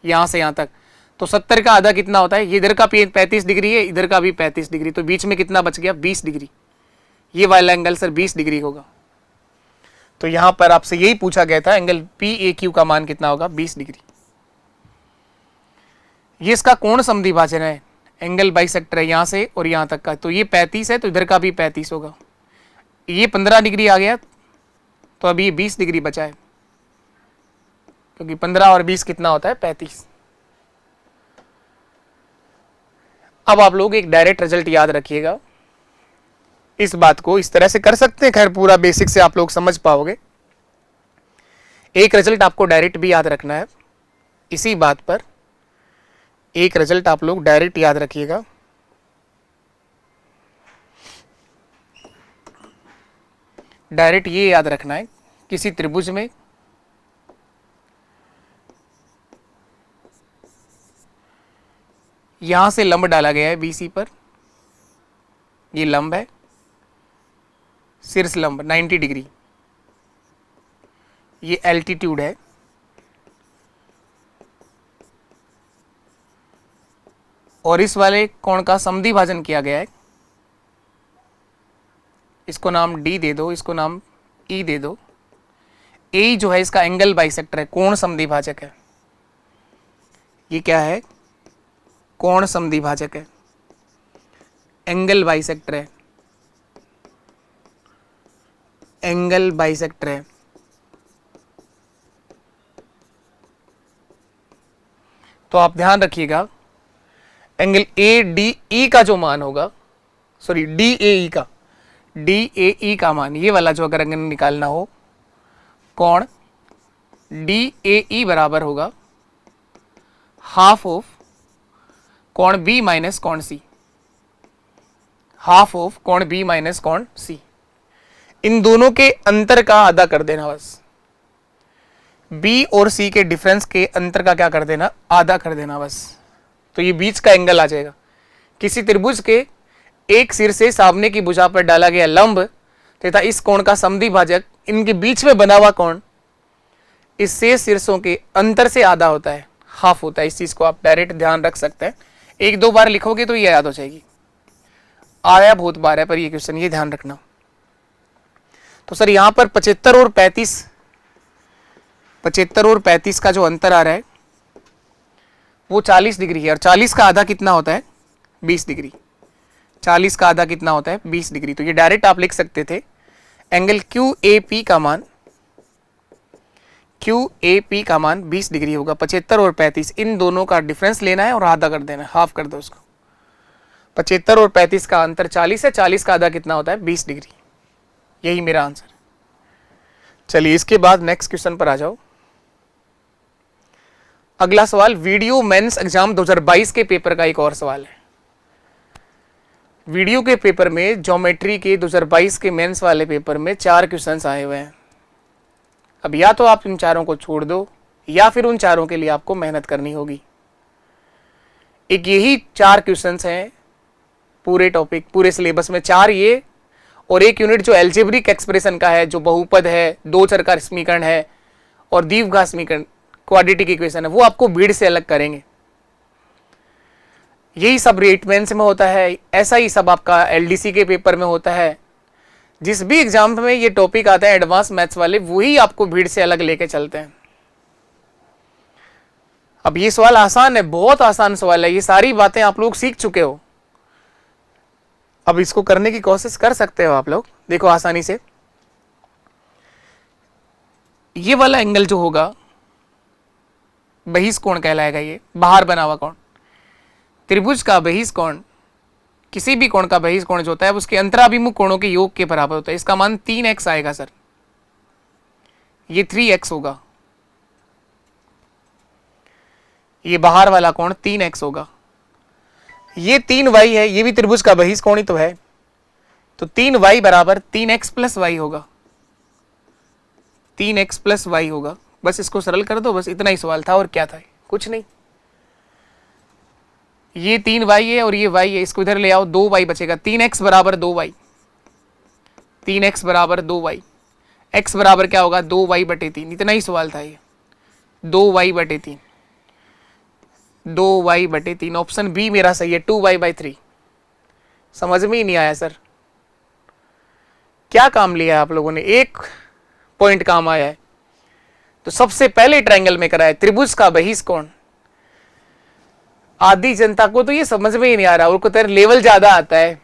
यहां से यहां तक। तो 70 का आधा कितना होता है? ये इधर का 35 डिग्री है, इधर का भी 35 डिग्री, तो बीच में कितना बच गया? 20 डिग्री। ये वाला एंगल सर 20 डिग्री होगा। तो यहां पर आपसे यही पूछा गया था एंगल PAQ का मान कितना होगा? 20 डिग्री। ये इसका कोण समद्विभाजन है, एंगल बाइसेक्टर है यहां से और यहां तक का, तो ये 35 है तो इधर का भी 35 होगा। ये 15 डिग्री आ गया तो अभी ये 20 डिग्री बचा है क्योंकि 15 और 20 कितना होता है? 35। अब आप लोग एक डायरेक्ट रिजल्ट याद रखिएगा, इस बात को इस तरह से कर सकते हैं, खैर पूरा बेसिक से आप लोग समझ पाओगे। एक रिजल्ट आपको डायरेक्ट भी याद रखना है, इसी बात पर एक रिजल्ट आप लोग डायरेक्ट याद रखिएगा। डायरेक्ट ये याद रखना है, किसी त्रिभुज में यहां से लंब डाला गया है BC पर, ये लंब है, शीर्ष लंब 90 डिग्री, ये एल्टीट्यूड है, और इस वाले कोण का समद्विभाजन किया गया है। इसको नाम D दे दो, इसको नाम E दे दो। A जो है इसका एंगल बाइसेक्टर है, कोण समद्विभाजक है। ये क्या है? कोण समद्विभाजक है, एंगल बाइसेक्टर है, एंगल बाइसेक्टर है। तो आप ध्यान रखिएगा एंगल ADE का जो मान होगा, सॉरी DAE का मान, ये वाला जो अगर एंगल निकालना हो, कोण DAE बराबर होगा हाफ ऑफ कोण B माइनस कोण C, हाफ ऑफ कोण B माइनस कोण C। इन दोनों के अंतर का आधा कर देना बस। B और C के डिफरेंस के अंतर का क्या कर देना? आधा कर देना बस। तो ये बीच का एंगल आ जाएगा। किसी त्रिभुज के एक सिर से सामने की भुजा पर डाला गया लंब तथा इस कोण का समद्विभाजक, इनके बीच में बना हुआ कोण इस शेष शीर्षों के अंतर से आधा होता है, हाफ होता है। इस चीज को आप डायरेक्ट ध्यान रख सकते हैं, एक दो बार लिखोगे तो ये याद हो जाएगी। आया बहुत बार है पर ये क्वेश्चन, ये ध्यान रखना। तो सर यहाँ पर 75 और 35 का जो अंतर आ रहा है वो 40 डिग्री है, और 40 का आधा कितना होता है? 20 डिग्री। 40 का आधा कितना होता है? 20 डिग्री। तो ये डायरेक्ट आप लिख सकते थे एंगल QAP का मान 20 डिग्री होगा। 75 और 35 इन दोनों का डिफरेंस लेना है और आधा कर देना है, हाफ कर दो उसको। 75 और 35 का अंतर 40 है, 40 का आधा कितना होता है? 20 डिग्री। यही मेरा आंसर। चलिए इसके बाद नेक्स्ट क्वेश्चन पर आ जाओ। अगला सवाल वीडियो मेंस एग्जाम 2022 के पेपर का एक और सवाल है। वीडियो के पेपर में ज्योमेट्री के 2022 के मेंस वाले पेपर में 4 क्वेश्चंस आए हुए हैं। अब या तो आप इन चारों को छोड़ दो या फिर उन चारों के लिए आपको मेहनत करनी होगी। एक यही 4 क्वेश्चंस हैं पूरे टॉपिक, पूरे सिलेबस में, 4 ये और एक यूनिट जो एल्जेब्रिक एक्सप्रेशन का है, जो बहुपद है, दो चर का समीकरण है और द्विघात समीकरण, क्वाड्रेटिक इक्वेशन है, वो आपको भीड़ से अलग करेंगे। यही सब रेटमेंस में होता है, ऐसा ही सब आपका एलडीसी के पेपर में होता है। जिस भी एग्जाम में ये टॉपिक आता है एडवांस मैथ्स वाले, वही आपको भीड़ से अलग लेके चलते हैं। अब ये सवाल आसान है, बहुत आसान सवाल है, ये सारी बातें आप लोग सीख चुके हो। अब इसको करने की कोशिश कर सकते हो आप लोग। देखो आसानी से, ये वाला एंगल जो होगा बहिष कोण कहलाएगा। ये बाहर बना हुआ कोण, त्रिभुज का बहिष कोण, किसी भी कोण का बहिष कोण जो होता है उसके अंतराभिमुख कोणों के योग के बराबर होता है। इसका मान 3x आएगा सर, ये 3x होगा। ये बाहर वाला कोण 3x होगा। ये 3y है, ये भी त्रिभुज का बहिष कोण ही तो है, तो 3y बराबर 3x प्लस y होगा। 3x प्लस y होगा। बस इसको सरल कर दो, बस इतना ही सवाल था और क्या था, कुछ नहीं। ये 3y है और ये y है, इसको इधर ले आओ, 2y बचेगा। 3x बराबर 2y, 3x बराबर 2y, x बराबर क्या होगा? 2y बटे 3। इतना ही सवाल था ये, 2y बटे 3, 2y बटे 3। ऑप्शन बी मेरा सही है, 2y/3। समझ में ही नहीं आया सर, क्या काम लिया है आप लोगों ने? एक पॉइंट काम आया है। तो सबसे पहले ट्रायंगल में कराया त्रिभुज का बहिष कोण। आधी जनता को तो ये समझ में ही नहीं आ रहा, उनको तो लेवल ज्यादा आता है।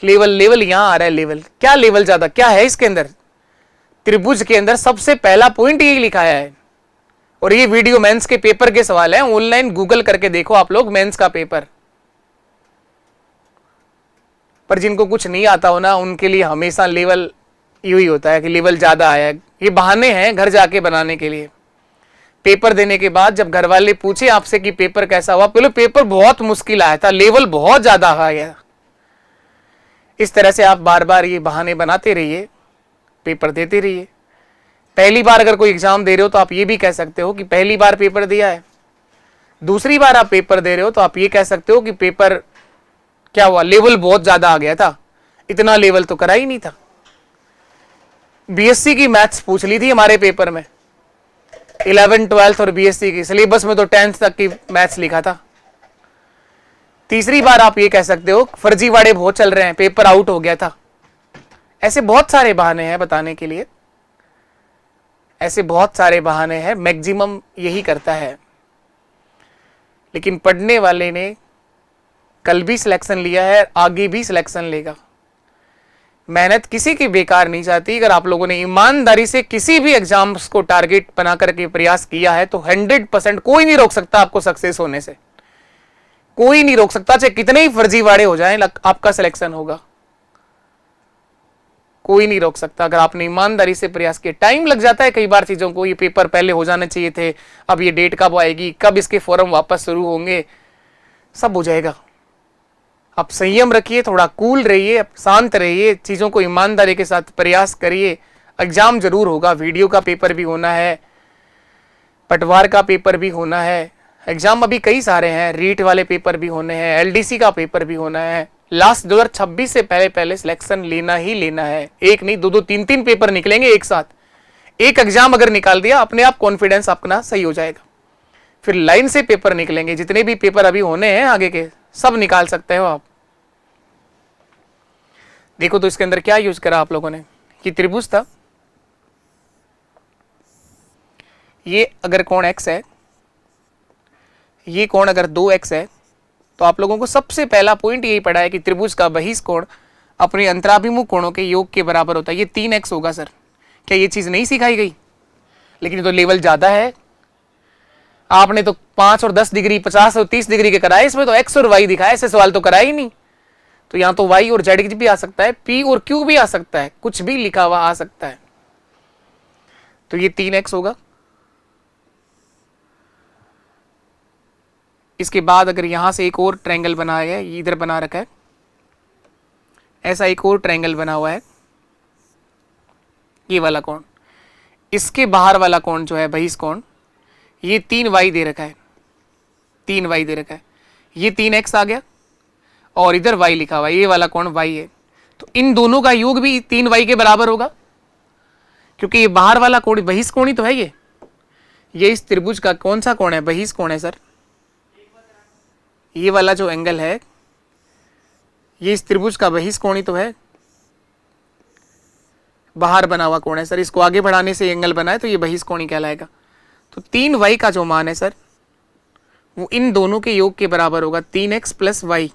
लेवल यहां आ रहा है, लेवल क्या, लेवल ज्यादा क्या है इसके अंदर? त्रिभुज के अंदर सबसे पहला पॉइंट यही लिखाया है। और ये वीडियो मेंस के पेपर के सवाल है, ऑनलाइन गूगल करके देखो आप लोग मेंस का पेपर। पर जिनको कुछ नहीं आता हो ना, उनके लिए हमेशा लेवल यू ही होता है कि लेवल ज्यादा आया है। ये बहाने हैं घर जाके बनाने के लिए। पेपर देने के बाद जब घर वाले पूछे आपसे कि पेपर कैसा हुआ, बोले पेपर बहुत मुश्किल आया था, लेवल बहुत ज्यादा आ गया। इस तरह से आप बार बार ये बहाने बनाते रहिए, पेपर देते रहिए। पहली बार अगर कोई एग्जाम दे रहे हो तो आप ये भी कह सकते हो कि पहली बार पेपर दिया है। दूसरी बार आप पेपर दे रहे हो तो आप ये कह सकते हो कि पेपर क्या हुआ, लेवल बहुत ज्यादा आ गया था, इतना लेवल तो करा ही नहीं था। बीएससी की मैथ्स पूछ ली थी हमारे पेपर में, 11th 12th और बीएससी की सिलेबस में तो 10th तक की मैथ्स लिखा था। तीसरी बार आप ये कह सकते हो फर्जीवाड़े बहुत चल रहे हैं, पेपर आउट हो गया था। ऐसे बहुत सारे बहाने हैं बताने के लिए, ऐसे बहुत सारे बहाने हैं, मैक्सिमम यही करता है। लेकिन पढ़ने वाले ने कल भी सिलेक्शन लिया है, आगे भी सिलेक्शन लेगा। मेहनत किसी की बेकार नहीं जाती। अगर आप लोगों ने ईमानदारी से किसी भी एग्जाम्स को टारगेट बना करके प्रयास किया है तो 100% कोई नहीं रोक सकता आपको सक्सेस होने से। कोई नहीं रोक सकता, चाहे कितने ही फर्जीवाड़े हो जाएं, आपका सिलेक्शन होगा। कोई नहीं रोक सकता अगर आपने ईमानदारी से प्रयास किया। टाइम लग जाता है कई बार चीजों को, ये पेपर पहले हो जाने चाहिए थे, अब ये डेट कब आएगी, कब इसके फॉर्म वापस शुरू होंगे, सब हो जाएगा। आप संयम रखिए, थोड़ा कूल रहिए, शांत रहिए, चीजों को ईमानदारी के साथ प्रयास करिए। एग्जाम जरूर होगा, वीडियो का पेपर भी होना है, पटवार का पेपर भी होना है, एग्जाम अभी कई सारे हैं, रीट वाले पेपर भी होने हैं, एलडीसी का पेपर भी होना है। लास्ट 2026 से पहले सिलेक्शन लेना ही लेना है। एक नहीं, दो 3 पेपर निकलेंगे एक साथ। एक एग्जाम अगर निकाल दिया, अपने आप कॉन्फिडेंस अपना सही हो जाएगा। फिर लाइन से पेपर निकलेंगे, जितने भी पेपर अभी होने हैं आगे के सब निकाल सकते हो आप। देखो तो इसके अंदर क्या यूज करा आप लोगों ने कि त्रिभुज था, ये अगर कोण x है, ये कोण अगर 2x है, तो आप लोगों को सबसे पहला पॉइंट यही पढ़ा है कि त्रिभुज का बहिष कोण अपने अंतराभिमुख कोणों के योग के बराबर होता है। ये 3x होगा सर, क्या ये चीज नहीं सिखाई गई? लेकिन ये तो लेवल ज्यादा है, आपने तो 5 और 10 डिग्री 50 और 30 डिग्री के कराए, इसमें तो x और y दिखाया, ऐसे सवाल तो कराया ही नहीं। तो यहां तो y और z भी आ सकता है, p और q भी आ सकता है, कुछ भी लिखा हुआ आ सकता है। तो ये 3x होगा। इसके बाद अगर यहां से एक और ट्रायंगल बनाया है, इधर बना रखा है, ऐसा एक और ट्रायंगल बना हुआ है, ये वाला कोण, इसके बाहर वाला कोण जो है बहिष कोण, ये 3y दे रखा है, 3y दे रखा है, ये 3x आ गया और इधर y लिखा हुआ है, ये वाला कोण y है। तो इन दोनों का योग भी 3y के बराबर होगा, क्योंकि ये बाहर वाला कोण बहिष कोण ही तो है। ये इस त्रिभुज का कौन सा कोण है? बहिष कोण है सर। ये वाला जो एंगल है, ये इस त्रिभुज का बहिष कोण ही तो है, बाहर बना हुआ कोण है सर। इसको आगे बढ़ाने से एंगल बना है, तो ये बहिष कोण ही कहलाएगा। तो 3y का जो मान है सर, वो इन दोनों के योग के बराबर होगा, 3x plus Y,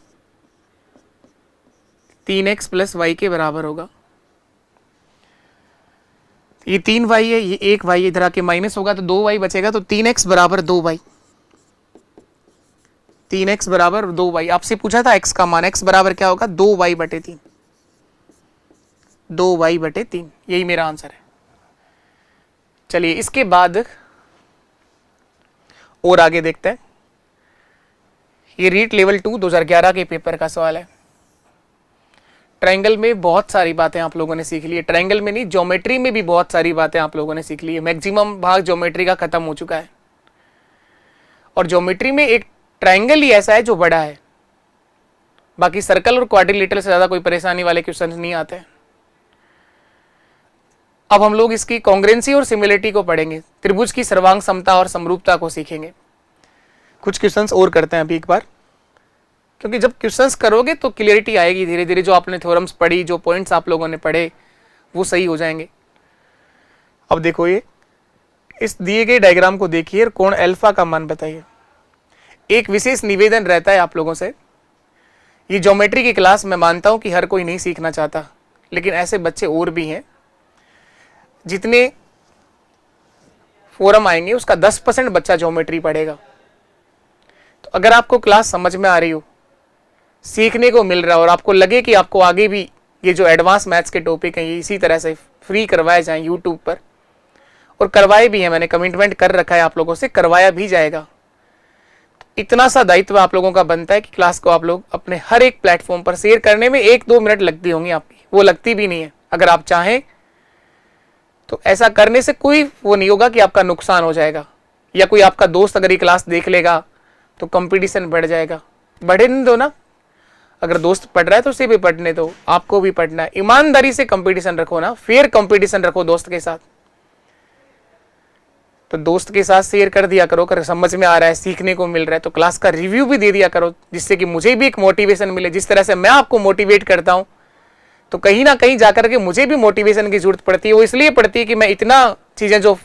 3x plus Y के बराबर होगा। ये 3y है, ये 1y इधर आके माइनस होगा तो 2y बचेगा, तो 3x बराबर 2y, 3x बराबर 2y। आपसे पूछा था x का मान, x बराबर क्या होगा? 2y बटे 3, 2y बटे 3, यही मेरा आंसर है। चलिए इसके बाद और आगे देखते हैं। ये रीट लेवल 2 2011 के पेपर का सवाल है। ट्रायंगल में बहुत सारी बातें आप लोगों ने सीख ली है, ट्रायंगल में नहीं, ज्योमेट्री में भी बहुत सारी बातें आप लोगों ने सीख ली है। मैक्सिमम भाग ज्योमेट्री का खत्म हो चुका है, और ज्योमेट्री में एक ट्रायंगल ही ऐसा है जो बड़ा है, बाकी सर्कल और क्वाड्रिलेटरल से ज्यादा कोई परेशानी वाले क्वेश्चन नहीं आते हैं। अब हम लोग इसकी कॉन्ग्रुएंसी और सिमिलरिटी को पढ़ेंगे, त्रिभुज की सर्वांग समता और समरूपता को सीखेंगे। कुछ क्वेश्चंस और करते हैं अभी एक बार, क्योंकि जब क्वेश्चंस करोगे तो क्लियरिटी आएगी धीरे धीरे। जो आपने थ्योरम्स पढ़ी, जो पॉइंट्स आप लोगों ने पढ़े, वो सही हो जाएंगे। अब देखो, ये इस दिए गए डायग्राम को देखिए, कोण अल्फा का मान बताइए। एक विशेष निवेदन रहता है आप लोगों से, ये ज्योमेट्री की क्लास मैं मानता हूं कि हर कोई नहीं सीखना चाहता, लेकिन ऐसे बच्चे और भी हैं। जितने फोरम आएंगे उसका 10% बच्चा ज्योमेट्री पढ़ेगा। तो अगर आपको क्लास समझ में आ रही हो, सीखने को मिल रहा है, और आपको लगे कि आपको आगे भी ये जो एडवांस मैथ्स के टॉपिक हैं ये इसी तरह से फ्री करवाए जाएं यूट्यूब पर, और करवाए भी हैं, मैंने कमिटमेंट कर रखा है आप लोगों से, करवाया भी जाएगा। इतना सा दायित्व आप लोगों का बनता है कि क्लास को आप लोग अपने हर एक प्लेटफॉर्म पर शेयर करने में 1-2 मिनट लगती होंगी आपकी, वो लगती भी नहीं है। अगर आप चाहें तो ऐसा करने से कोई वो नहीं होगा कि आपका नुकसान हो जाएगा, या कोई आपका दोस्त अगर ये क्लास देख लेगा तो कंपटीशन बढ़ जाएगा। बढ़े नहीं दो ना, अगर दोस्त पढ़ रहा है तो उसे भी पढ़ने दो, आपको भी पढ़ना है। ईमानदारी से कंपटीशन रखो ना, फेयर कंपटीशन रखो दोस्त के साथ। तो दोस्त के साथ शेयर कर दिया करो, अगर समझ में आ रहा है, सीखने को मिल रहा है, तो क्लास का रिव्यू भी दे दिया करो, जिससे कि मुझे भी एक मोटिवेशन मिले। जिस तरह से मैं आपको मोटिवेट करता हूं, तो कहीं ना कहीं जाकर के मुझे भी मोटिवेशन की जरूरत पड़ती है। वो इसलिए पड़ती है कि मैं इतना चीजें जो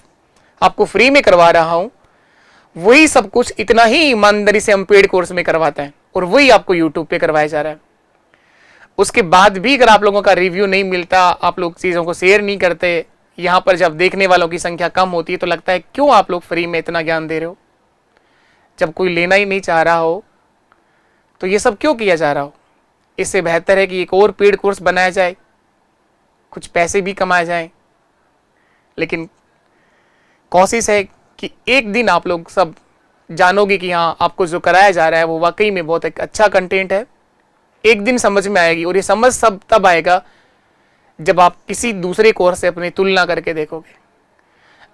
आपको फ्री में करवा रहा हूं, वही सब कुछ इतना ही ईमानदारी से हम पेड कोर्स में करवाते हैं, और वही आपको यूट्यूब पे करवाया जा रहा है। उसके बाद भी अगर आप लोगों का रिव्यू नहीं मिलता, आप लोग चीजों को शेयर नहीं करते, यहाँ पर जब देखने वालों की संख्या कम होती है, तो लगता है क्यों आप लोग फ्री में इतना ज्ञान दे रहे हो। जब कोई लेना ही नहीं चाह रहा हो तो ये सब क्यों किया जा रहा हो। इससे बेहतर है कि एक और पेड कोर्स बनाया जाए, कुछ पैसे भी कमाए जाएं। लेकिन कोशिश है कि एक दिन आप लोग सब जानोगे कि हाँ, आपको जो कराया जा रहा है वो वाकई में बहुत एक अच्छा कंटेंट है। एक दिन समझ में आएगी, और ये समझ सब तब आएगा जब आप किसी दूसरे कोर्स से अपनी तुलना करके देखोगे।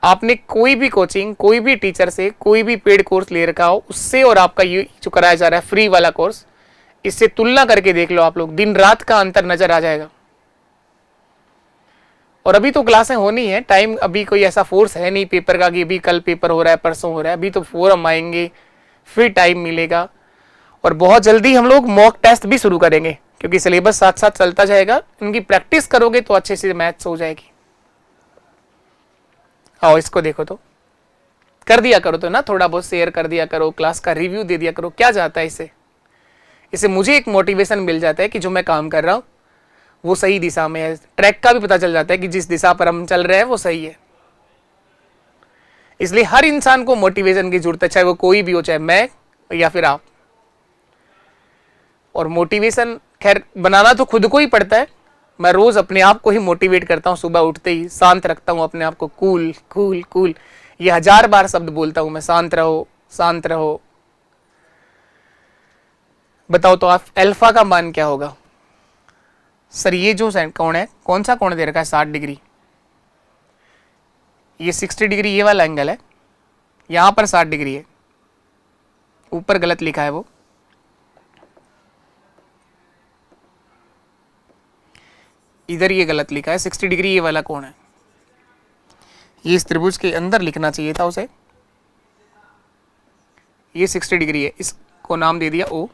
आपने कोई भी कोचिंग, कोई भी टीचर से कोई भी पेड कोर्स ले रखा हो, उससे और आपका ये जो कराया जा रहा है फ्री वाला कोर्स, इससे तुलना करके देख लो आप लोग, दिन रात का अंतर नजर आ जाएगा। और अभी तो क्लासें होनी है, टाइम अभी कोई ऐसा फोर्स है नहीं पेपर का कि अभी कल पेपर हो रहा है परसों हो रहा है, अभी तो फोरम आएंगे फिर टाइम मिलेगा। और बहुत जल्दी हम लोग मॉक टेस्ट भी शुरू करेंगे क्योंकि सिलेबस साथ साथ चलता जाएगा, इनकी प्रैक्टिस करोगे तो अच्छे से मैथ्स हो जाएगी। आओ इसको देखो, तो कर दिया करो, तो ना थोड़ा बहुत शेयर कर दिया करो, क्लास का रिव्यू दे दिया करो, क्या जाता है इससे मुझे एक मोटिवेशन मिल जाता है कि जो मैं काम कर रहा हूं वो सही दिशा में है, ट्रैक का भी पता चल जाता है कि जिस दिशा पर हम चल रहे हैं वो सही है। इसलिए हर इंसान को मोटिवेशन की जरूरत है, चाहे वो कोई भी हो, चाहे मैं या फिर आप। और मोटिवेशन खैर बनाना तो खुद को ही पड़ता है। मैं रोज अपने आप को ही मोटिवेट करता हूं, सुबह उठते ही शांत रखता हूं अपने आप को, कूल कूल कूल, ये 1000 बार शब्द बोलता हूं मैं, शांत रहो शांत रहो। बताओ तो आप अल्फा का मान क्या होगा? सर ये जो कोण है, कौन सा कोण दे रखा है? 60 डिग्री, ये 60 डिग्री ये वाला एंगल है, यहां पर 60 डिग्री है, ऊपर गलत लिखा है वो, इधर ये गलत लिखा है, 60 डिग्री ये वाला कोण है, ये इस त्रिभुज के अंदर लिखना चाहिए था उसे, ये 60 डिग्री है, इसको नाम दे दिया O।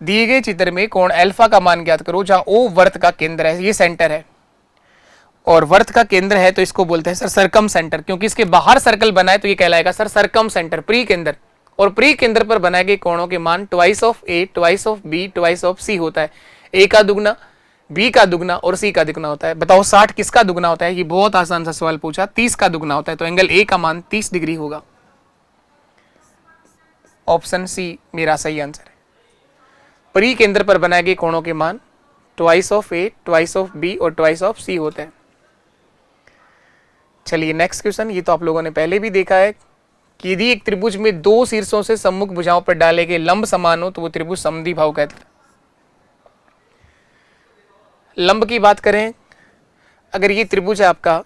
दिए गए चित्र में कोण अल्फा का मान ज्ञात करो जहां O वर्त का केंद्र है, ये सेंटर है और वर्त का केंद्र है तो इसको बोलते हैं सर सरकम सेंटर, क्योंकि इसके बाहर सर्कल बनाए तो ये कहलाएगा सर सरकम सेंटर, प्री केंद्र। और प्री केंद्र पर बनाए गए कोणों के मान twice of A twice of B twice of C होता है, A का दुगना, B का दुगना और C का दुगना होता है। बताओ 60 किसका दुगना होता है? ये बहुत आसान सा सवाल पूछा, 30 का दुगना होता है, तो एंगल A का मान 30 डिग्री होगा। ऑप्शन C मेरा सही आंसर है। प्री केंद्र पर बनाए गए कोणों के मान twice of A twice of B और ट्वाइस ऑफ C होते हैं। चलिए नेक्स्ट क्वेश्चन, ये तो आप लोगों ने पहले भी देखा है कि यदि एक त्रिभुज में दो शीर्षों से सम्मुख भुजाओं पर डाले गए लंब समान हो तो वो त्रिभुज समद्विबाहु कहते हैं। लंब की बात करें, अगर ये त्रिभुज है आपका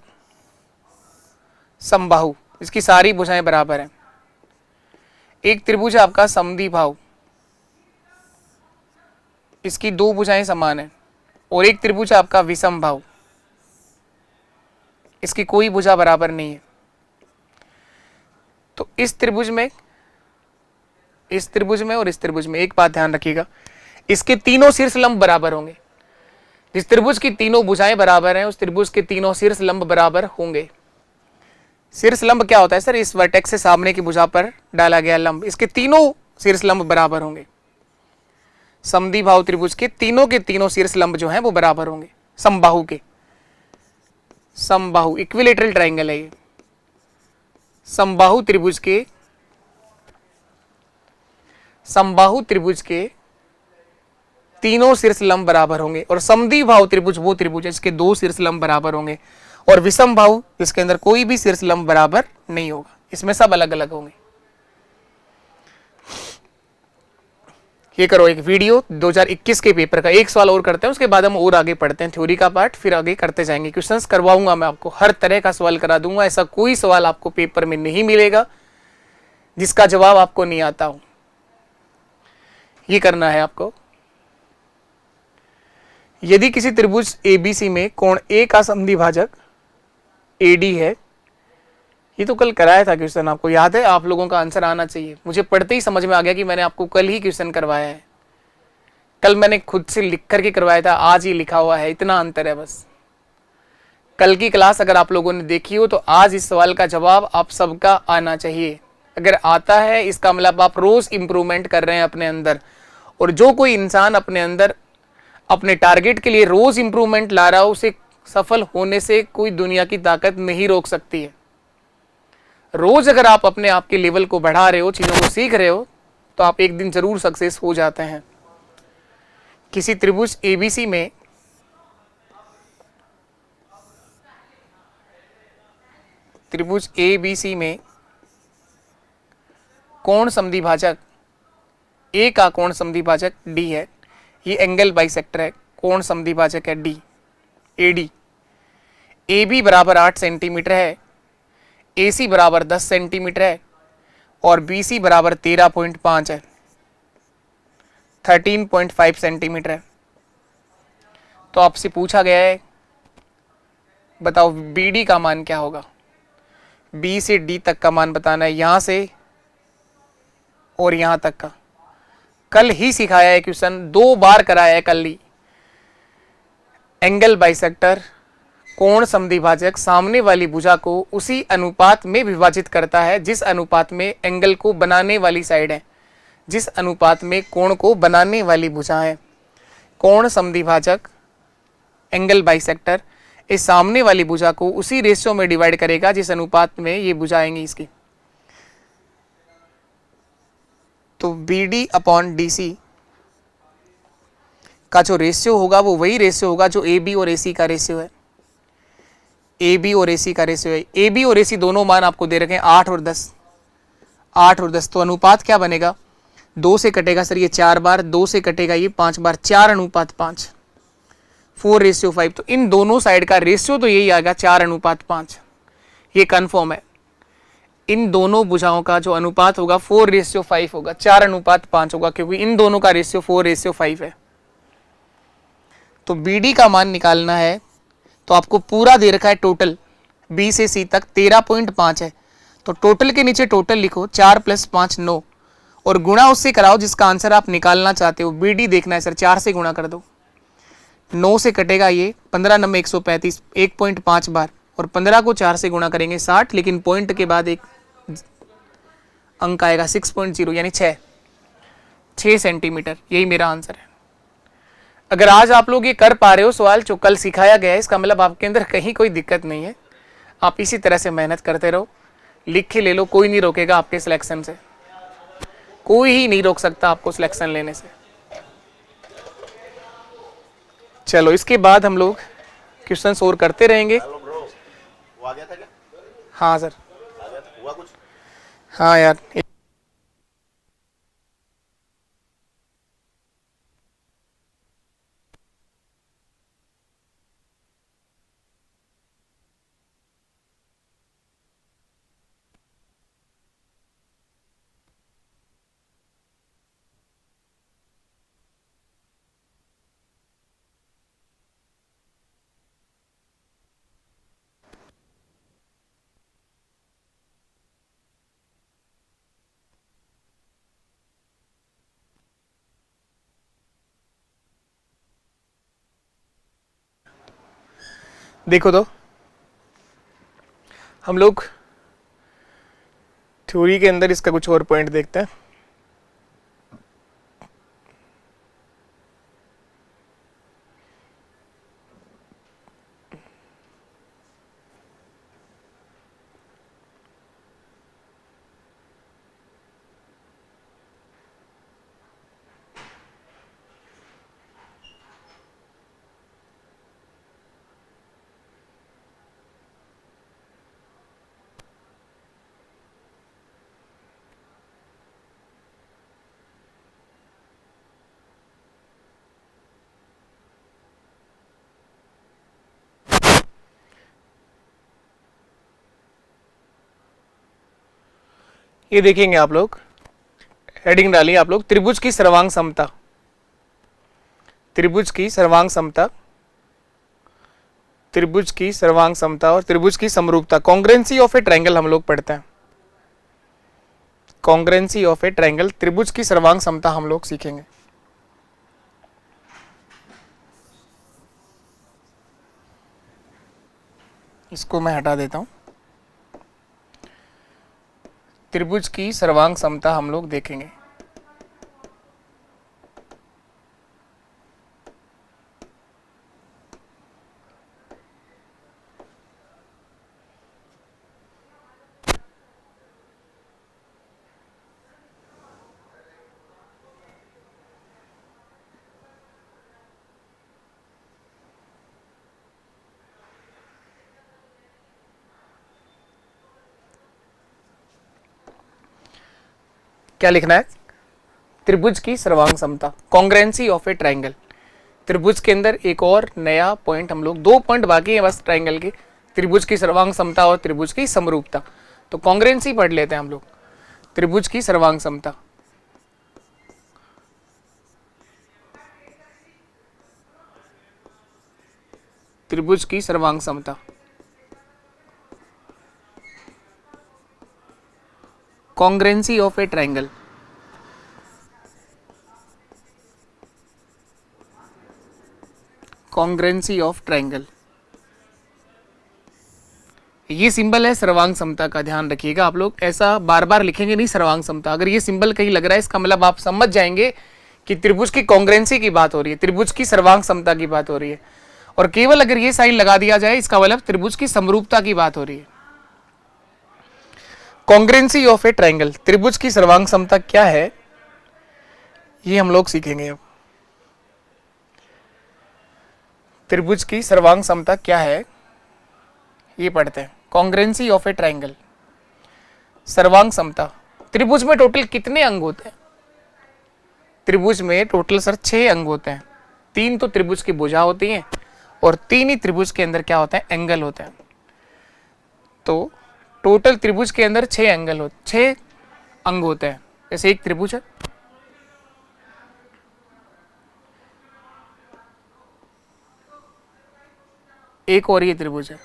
समबाहु, इसकी सारी भुजाएं बराबर हैं। एक त्रिभुज है आपका समद्विबाहु, इसकी दो भुजाएं समान हैं। और एक त्रिभुज है आपका विषमबाहु, इसकी कोई भुजा बराबर नहीं है। तो इस त्रिभुज में और इस त्रिभुज में एक बात ध्यान रखिएगा, इसके तीनों शीर्ष लंब बराबर होंगे। जिस त्रिभुज की तीनों भुजाएं बराबर हैं उस त्रिभुज के तीनों शीर्ष लंब बराबर होंगे। शीर्ष लंब क्या होता है सर? इस वर्टेक्स से सामने की भुजा पर डाला गया लंब, इसके तीनों शीर्ष लंब बराबर होंगे। समद्विबाहु त्रिभुज के तीनों शीर्ष लंब जो हैं वो बराबर होंगे समबाहु के। समबाहु इक्विलेटरल ट्रायंगल है ये। समबाहु त्रिभुज के तीनों शीर्ष लंब बराबर होंगे। और समद्विबाहु त्रिभुज वो त्रिभुज है इसके दो शीर्ष लंब बराबर होंगे। और विषमबाहु इसके अंदर कोई भी शीर्ष लंब बराबर नहीं होगा, इसमें सब अलग अलग होंगे। ये करो एक वीडियो 2021 के पेपर का, एक सवाल और करते हैं उसके बाद हम और आगे पढ़ते हैं थ्योरी का पार्ट, फिर आगे करते जाएंगे। क्वेश्चंस करवाऊंगा मैं आपको, हर तरह का सवाल करा दूंगा। ऐसा कोई सवाल आपको पेपर में नहीं मिलेगा जिसका जवाब आपको नहीं आता हो। ये करना है आपको। यदि किसी त्रिभुज ABC में कोण A का समद्विभाजक AD है, ये तो कल कराया था क्वेश्चन, आपको याद है? आप लोगों का आंसर आना चाहिए। मुझे पढ़ते ही समझ में आ गया कि मैंने आपको कल ही क्वेश्चन करवाया है। कल मैंने खुद से लिख करके करवाया था, आज ही लिखा हुआ है, इतना अंतर है बस। कल की क्लास अगर आप लोगों ने देखी हो तो आज इस सवाल का जवाब आप सबका आना चाहिए। अगर आता है इसका मतलब आप रोज इंप्रूवमेंट कर रहे हैं अपने अंदर। और जो कोई इंसान अपने अंदर अपने टारगेट के लिए रोज इंप्रूवमेंट ला रहा हो उसे सफल होने से कोई दुनिया की ताकत नहीं रोक सकती है। रोज अगर आप अपने आप के लेवल को बढ़ा रहे हो, चीजों को सीख रहे हो, तो आप एक दिन जरूर सक्सेस हो जाते हैं। किसी त्रिभुज ABC में कोण समद्विभाजक A का कोण समद्विभाजक D है, ये एंगल बाइसेक्टर है, कोण समद्विभाजक है D AD। AB बराबर 8 सेंटीमीटर है, AC बराबर 10 सेंटीमीटर है और BC बराबर 13.5 है, 13.5 सेंटीमीटर है। तो आपसे पूछा गया है बताओ BD का मान क्या होगा? B से D तक का मान बताना है, यहां से और यहां तक का। कल ही सिखाया है क्वेश्चन, 2 बार कराया है कल ही। एंगल बाइसेक्टर, कोण समद्विभाजक सामने वाली भुजा को उसी अनुपात में विभाजित करता है जिस अनुपात में एंगल को बनाने वाली साइड है, जिस अनुपात में कोण को बनाने वाली भुजा है। कोण समद्विभाजक एंगल बाइसेक्टर इस सामने वाली भुजा को उसी रेशियो में डिवाइड करेगा जिस अनुपात में ये भुजा आएंगी इसकी। तो BD अपॉन DC का जो रेशियो होगा वो वही रेशियो होगा जो AB और AC का रेशियो है। AB और AC का रेशियो है। AB और AC दोनों मान आपको दे रखे हैं 8 और 10, 8 और 10। तो अनुपात क्या बनेगा? 2 से कटेगा सर ये 4 बार, 2 से कटेगा ये 5 बार, 4:5, 4:5। तो इन दोनों साइड का रेशियो तो यही आएगा 4:5, ये कन्फर्म है। इन दोनों भुजाओं का जो अनुपात होगा 4:5 होगा, 4:5 होगा, क्योंकि इन दोनों का रेशियो 4:5 है। तो BD का मान निकालना है तो आपको पूरा दे रखा है टोटल, B से C तक 13.5 है। तो टोटल के नीचे टोटल लिखो, 4 + 5 9, और गुणा उससे कराओ जिसका आंसर आप निकालना चाहते हो। BD देखना है सर, 4 से गुणा कर दो, 9 से कटेगा ये 15 9 135, 1.5 बार, और 15 को 4 से गुणा करेंगे 60, लेकिन पॉइंट के बाद एक अंक आएगा 6.0 यानी 6 सेंटीमीटर। यही मेरा आंसर है। अगर आज आप लोग ये कर पा रहे हो सवाल जो कल सिखाया गया है, इसका मतलब आपके अंदर कहीं कोई दिक्कत नहीं है। आप इसी तरह से मेहनत करते रहो, लिख के ले लो, कोई नहीं रोकेगा आपके सिलेक्शन से, कोई ही नहीं रोक सकता आपको सिलेक्शन लेने से। चलो इसके बाद हम लोग क्वेश्चन और करते रहेंगे। वो आ गया था क्या? हाँ सर, आ गया था, हुआ कुछ? हाँ यार। देखो तो हम लोग थ्योरी के अंदर इसका कुछ और पॉइंट देखते हैं। ये देखेंगे आप लोग, हेडिंग डालिए आप लोग, त्रिभुज की सर्वांग समता, त्रिभुज की सर्वांग समता, त्रिभुज की सर्वांग समता और त्रिभुज की समरूपता, कॉन्ग्रेंसी ऑफ ए ट्रायंगल हम लोग पढ़ते हैं। कॉन्ग्रेंसी ऑफ ए ट्रायंगल, त्रिभुज की सर्वांग समता हम लोग सीखेंगे। इसको मैं हटा देता हूं। त्रिभुज की सर्वांग समता हम लोग देखेंगे। क्या लिखना है? त्रिभुज की सर्वांग समता, कॉन्ग्रेंसी ऑफ ए ट्रायंगल। त्रिभुज के अंदर एक और नया पॉइंट, हम लोग 2 पॉइंट बाकी है बस ट्रायंगल के, त्रिभुज की सर्वांग समता और त्रिभुज की समरूपता। तो कॉन्ग्रेंसी पढ़ लेते हैं हम लोग। त्रिभुज की सर्वांग समता, त्रिभुज की सर्वांग समता congruency of a triangle. Congruency of triangle, ये सिंबल है सर्वांग समता का, ध्यान रखिएगा आप लोग, ऐसा बार बार लिखेंगे नहीं सर्वांग समता। अगर ये सिंबल कहीं लग रहा है इसका मतलब आप समझ जाएंगे कि त्रिभुज की कॉन्ग्रेंसी की बात हो रही है, त्रिभुज की सर्वांग समता की बात हो रही है। और केवल अगर ये साइन लगा दिया जाए इसका मतलब त्रिभुज की समरूपता की बात हो रही है। कॉन्ग्रेंसी ऑफ ए ट्रायंगल, त्रिभुज की सर्वांग समता क्या है ये हम लोग सीखेंगे अब। त्रिभुज की सर्वांग समता क्या है ये पढ़ते हैं। कॉन्ग्रेंसी ऑफ ए ट्रायंगल, सर्वांग समता। त्रिभुज में टोटल कितने अंग होते हैं? त्रिभुज में टोटल सर 6 अंग होते हैं। 3 तो त्रिभुज की भुजा होती हैं और 3 ही त्रिभुज के अंदर क्या होता है, एंगल होते हैं। तो टोटल त्रिभुज के अंदर 6 अंग होते हैं। जैसे एक त्रिभुज है, एक और ये त्रिभुज है,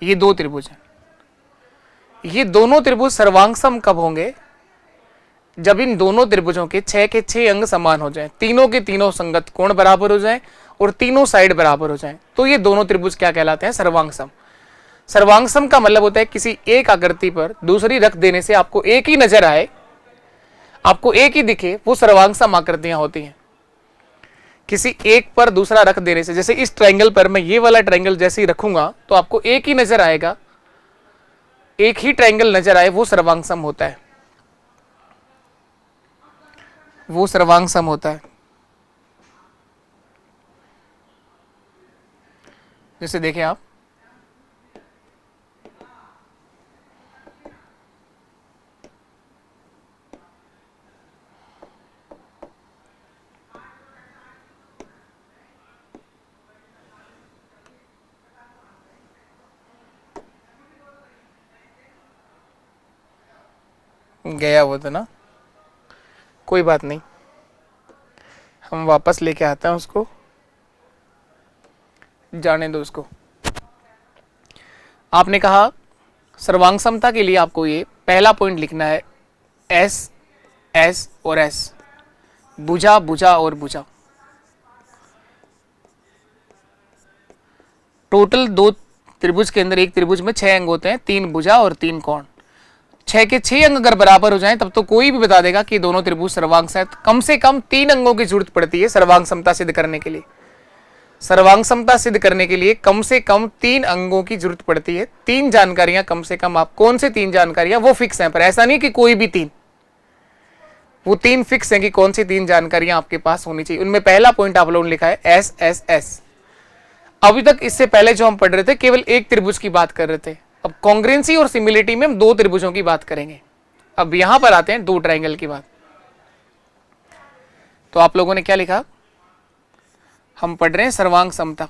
ये 2 त्रिभुज हैं। ये दोनों त्रिभुज सर्वांगसम कब होंगे? जब इन दोनों त्रिभुजों के 6 के 6 अंग समान हो जाएं, तीनों के तीनों संगत कोण बराबर हो जाएं और तीनों साइड बराबर हो जाएं, तो ये दोनों त्रिभुज क्या कहलाते हैं, सर्वांगसम। सर्वांगसम का मतलब होता है किसी एक आकृति पर दूसरी रख देने से आपको एक ही नजर आए, आपको एक ही दिखे, वो सर्वांगसम आकृतियां होती हैं। किसी एक पर दूसरा रख देने से, जैसे इस ट्रायंगल पर मैं ये वाला ट्रायंगल जैसे ही रखूंगा तो आपको एक ही नजर आएगा, एक ही ट्रायंगल नजर आए, वो सर्वांगसम होता है, वो सर्वांगसम होता है। जैसे देखें आप, गया वो तो ना, कोई बात नहीं, हम वापस लेके आते हैं उसको, जाने दो उसको। आपने कहा सर्वांग समता के लिए आपको ये पहला पॉइंट लिखना है, एस एस और एस, भुजा भुजा और भुजा। टोटल 2 त्रिभुज के अंदर, एक त्रिभुज में 6 अंग होते हैं, 3 भुजा और 3 कोण। 6 के 6 अंग अगर बराबर हो जाएं तब तो कोई भी बता देगा कि दोनों त्रिभुज सर्वांग सम। कम से कम 3 अंगों की जरूरत पड़ती है सर्वांग समता सिद्ध करने के लिए। सर्वांग समता सिद्ध करने के लिए कम से कम 3 अंगों की जरूरत पड़ती है। 3 जानकारियां कम से कम, आप कौन से 3 जानकारियां वो फिक्स हैं, पर ऐसा नहीं कि कोई भी 3, वो 3 फिक्स हैं कि कौन सी 3 जानकारियां आपके पास होनी चाहिए। उनमें पहला पॉइंट आप लोगों ने लिखा है एस एस एस। अभी तक इससे पहले जो हम पढ़ रहे थे केवल एक त्रिभुज की बात कर रहे थे, अब कॉन्ग्रेंसी और सिमिलिटी में हम 2 त्रिभुजों की बात करेंगे। अब यहां पर आते हैं 2 ट्रायंगल की बात। तो आप लोगों ने क्या लिखा, हम पढ़ रहे हैं सर्वांग समता,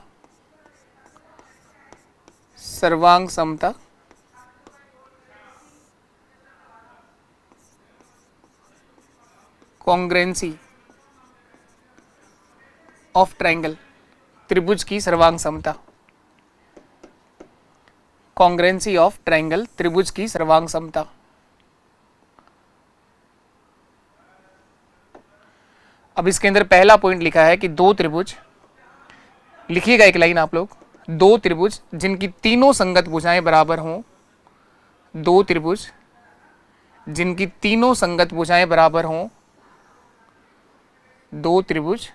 सर्वांग समता कॉन्ग्रेंसी ऑफ ट्रायंगल, त्रिभुज की सर्वांग समता, कॉन्ग्रेंसी ऑफ ट्रायंगल, त्रिभुज की सर्वांग समता। अब इसके अंदर पहला पॉइंट लिखा है कि 2 त्रिभुज, लिखिएगा एक लाइन आप लोग, 2 त्रिभुज जिनकी तीनों संगत भुजाएं बराबर हों, 2 त्रिभुज जिनकी तीनों संगत भुजाएं बराबर हों, 2 त्रिभुज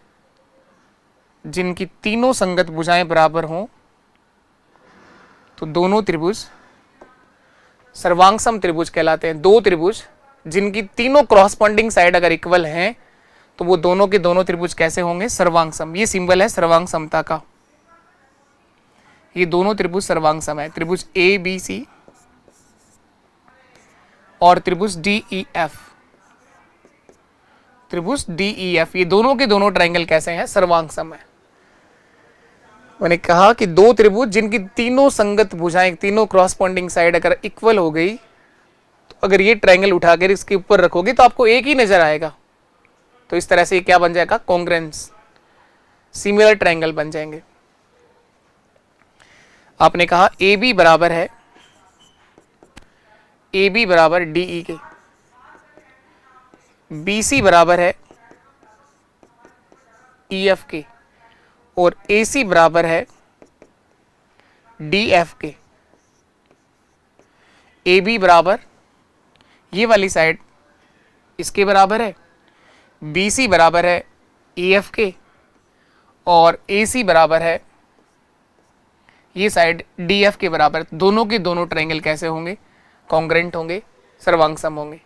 जिनकी तीनों संगत भुजाएं बराबर हों, तो दोनों त्रिभुज सर्वांगसम त्रिभुज कहलाते हैं। 2 त्रिभुज जिनकी तीनों क्रॉसपॉन्डिंग साइड अगर इक्वल हैं तो वो दोनों के दोनों त्रिभुज कैसे होंगे, सर्वांगसम। ये सिंबल है सर्वांग समता का, ये दोनों त्रिभुज सर्वांगसम है। त्रिभुज ए बी सी और त्रिभुज डी ई एफ, त्रिभुज डी ई एफ, ये दोनों के दोनों ट्रायंगल कैसे हैं, सर्वांगसम है। मैंने कहा कि 2 त्रिभुज जिनकी तीनों संगत भुजाएं, तीनों क्रॉसपॉन्डिंग साइड अगर इक्वल हो गई, तो अगर ये ट्रायंगल उठाकर इसके ऊपर रखोगे तो आपको एक ही नजर आएगा। तो इस तरह से ये क्या बन जाएगा, कॉन्ग्रेंस, सिमिलर ट्रायंगल बन जाएंगे। आपने कहा ए बी बराबर है, ए बी बराबर डी ई के, बी सी बराबर है ई एफ के, और ए सी बराबर है डी एफ के। ए बी बराबर ये वाली साइड इसके बराबर है, बी सी बराबर है ई एफ के, और ए सी बराबर है ये साइड डी एफ के बराबर। दोनों के दोनों ट्रायंगल कैसे होंगे? कॉन्ग्रेंट होंगे, सर्वांगसम होंगे।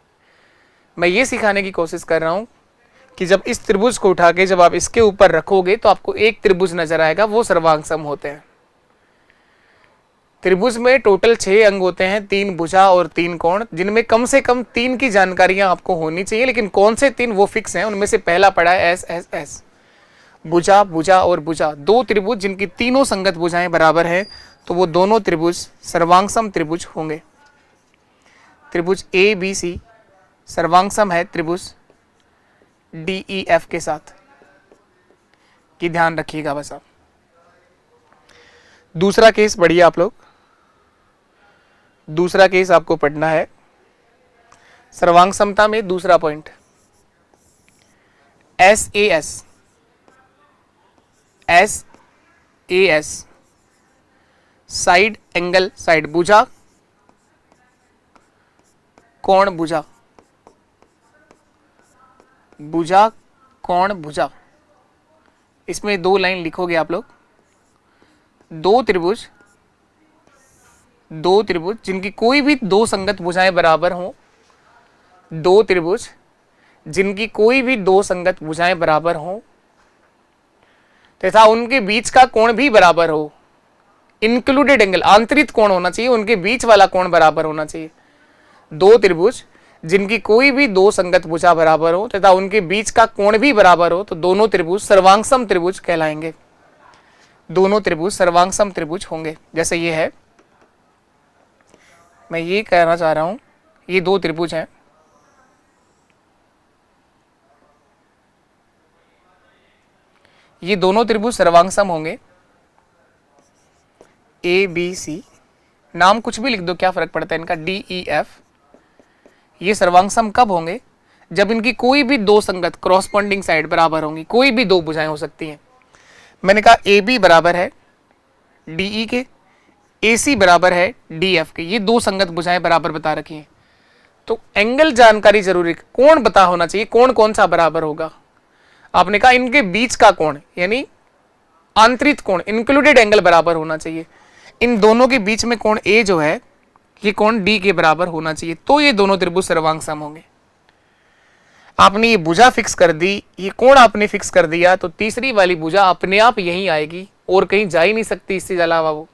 मैं ये सिखाने की कोशिश कर रहा हूं कि जब इस त्रिभुज को उठा के जब आप इसके ऊपर रखोगे तो आपको एक त्रिभुज नजर आएगा, वो सर्वांगसम होते हैं। त्रिभुज में टोटल 6 अंग होते हैं, 3 भुजा और 3 कोण, जिनमें कम से कम 3 की जानकारियां आपको होनी चाहिए, लेकिन कौन से 3 वो फिक्स हैं। उनमें से पहला पड़ा है एस एस एस, भुजा भुजा और भुजा। 2 त्रिभुज जिनकी तीनों संगत भुजाएं बराबर हैं, तो वो दोनों त्रिभुज सर्वांगसम त्रिभुज होंगे। त्रिभुज ए बी सी सर्वांगसम है त्रिभुज डी ई एफ के साथ, ये ध्यान रखिएगा बस आप। दूसरा केस पढ़िए आप लोग। दूसरा केस आपको पढ़ना है सर्वांग समता में। दूसरा point S A S, S A S side angle side, भुजा कोण भुजा, भुजा कोण भुजा। इसमें 2 लाइन लिखोगे आप लोग। 2 त्रिभुज जिनकी कोई भी 2 संगत भुजाएं बराबर हों, 2 त्रिभुज जिनकी कोई भी 2 संगत भुजाएं बराबर हों तथा उनके बीच का कोण भी बराबर हो, इंक्लूडेड एंगल, आंतरिक कोण होना चाहिए, उनके बीच वाला कोण बराबर होना चाहिए। 2 त्रिभुज जिनकी कोई भी 2 संगत भुजा बराबर हो तथा उनके बीच का कोण भी बराबर हो, तो दोनों त्रिभुज सर्वांगसम त्रिभुज कहलाएंगे। दोनों त्रिभुज सर्वांगसम त्रिभुज होंगे। जैसे ये है, मैं ये कहना चाह रहा हूं, ये 2 त्रिभुज हैं, ये दोनों त्रिभुज सर्वांगसम होंगे। ए बी सी, नाम कुछ भी लिख दो, क्या फर्क पड़ता है इनका, डी ई एफ। ये सर्वांगसम कब होंगे? जब इनकी कोई भी 2 संगत क्रॉसपॉन्डिंग साइड बराबर होंगी। कोई भी 2 भुजाएं हो सकती हैं। मैंने कहा ए बी बराबर है डी ई के, ए सी बराबर है डी एफ के, ये 2 संगत भुजाएं बराबर बता रखी हैं। तो एंगल जानकारी जरूरी, कोण पता होना चाहिए, कोण कौन सा बराबर होगा। आपने कहा इनके बीच का कोण यानी आंतरिक कोण, इंक्लूडेड एंगल बराबर होना चाहिए। इन दोनों के बीच में कोण ए जो है, ये कोण डी के बराबर होना चाहिए, तो ये दोनों त्रिभुज सर्वांगसम होंगे। आपने ये भुजा फिक्स कर दी, ये कोण आपने फिक्स कर दिया, तो तीसरी वाली भुजा अपने आप यहीं आएगी और कहीं जा ही नहीं सकती इससे अलावा वो,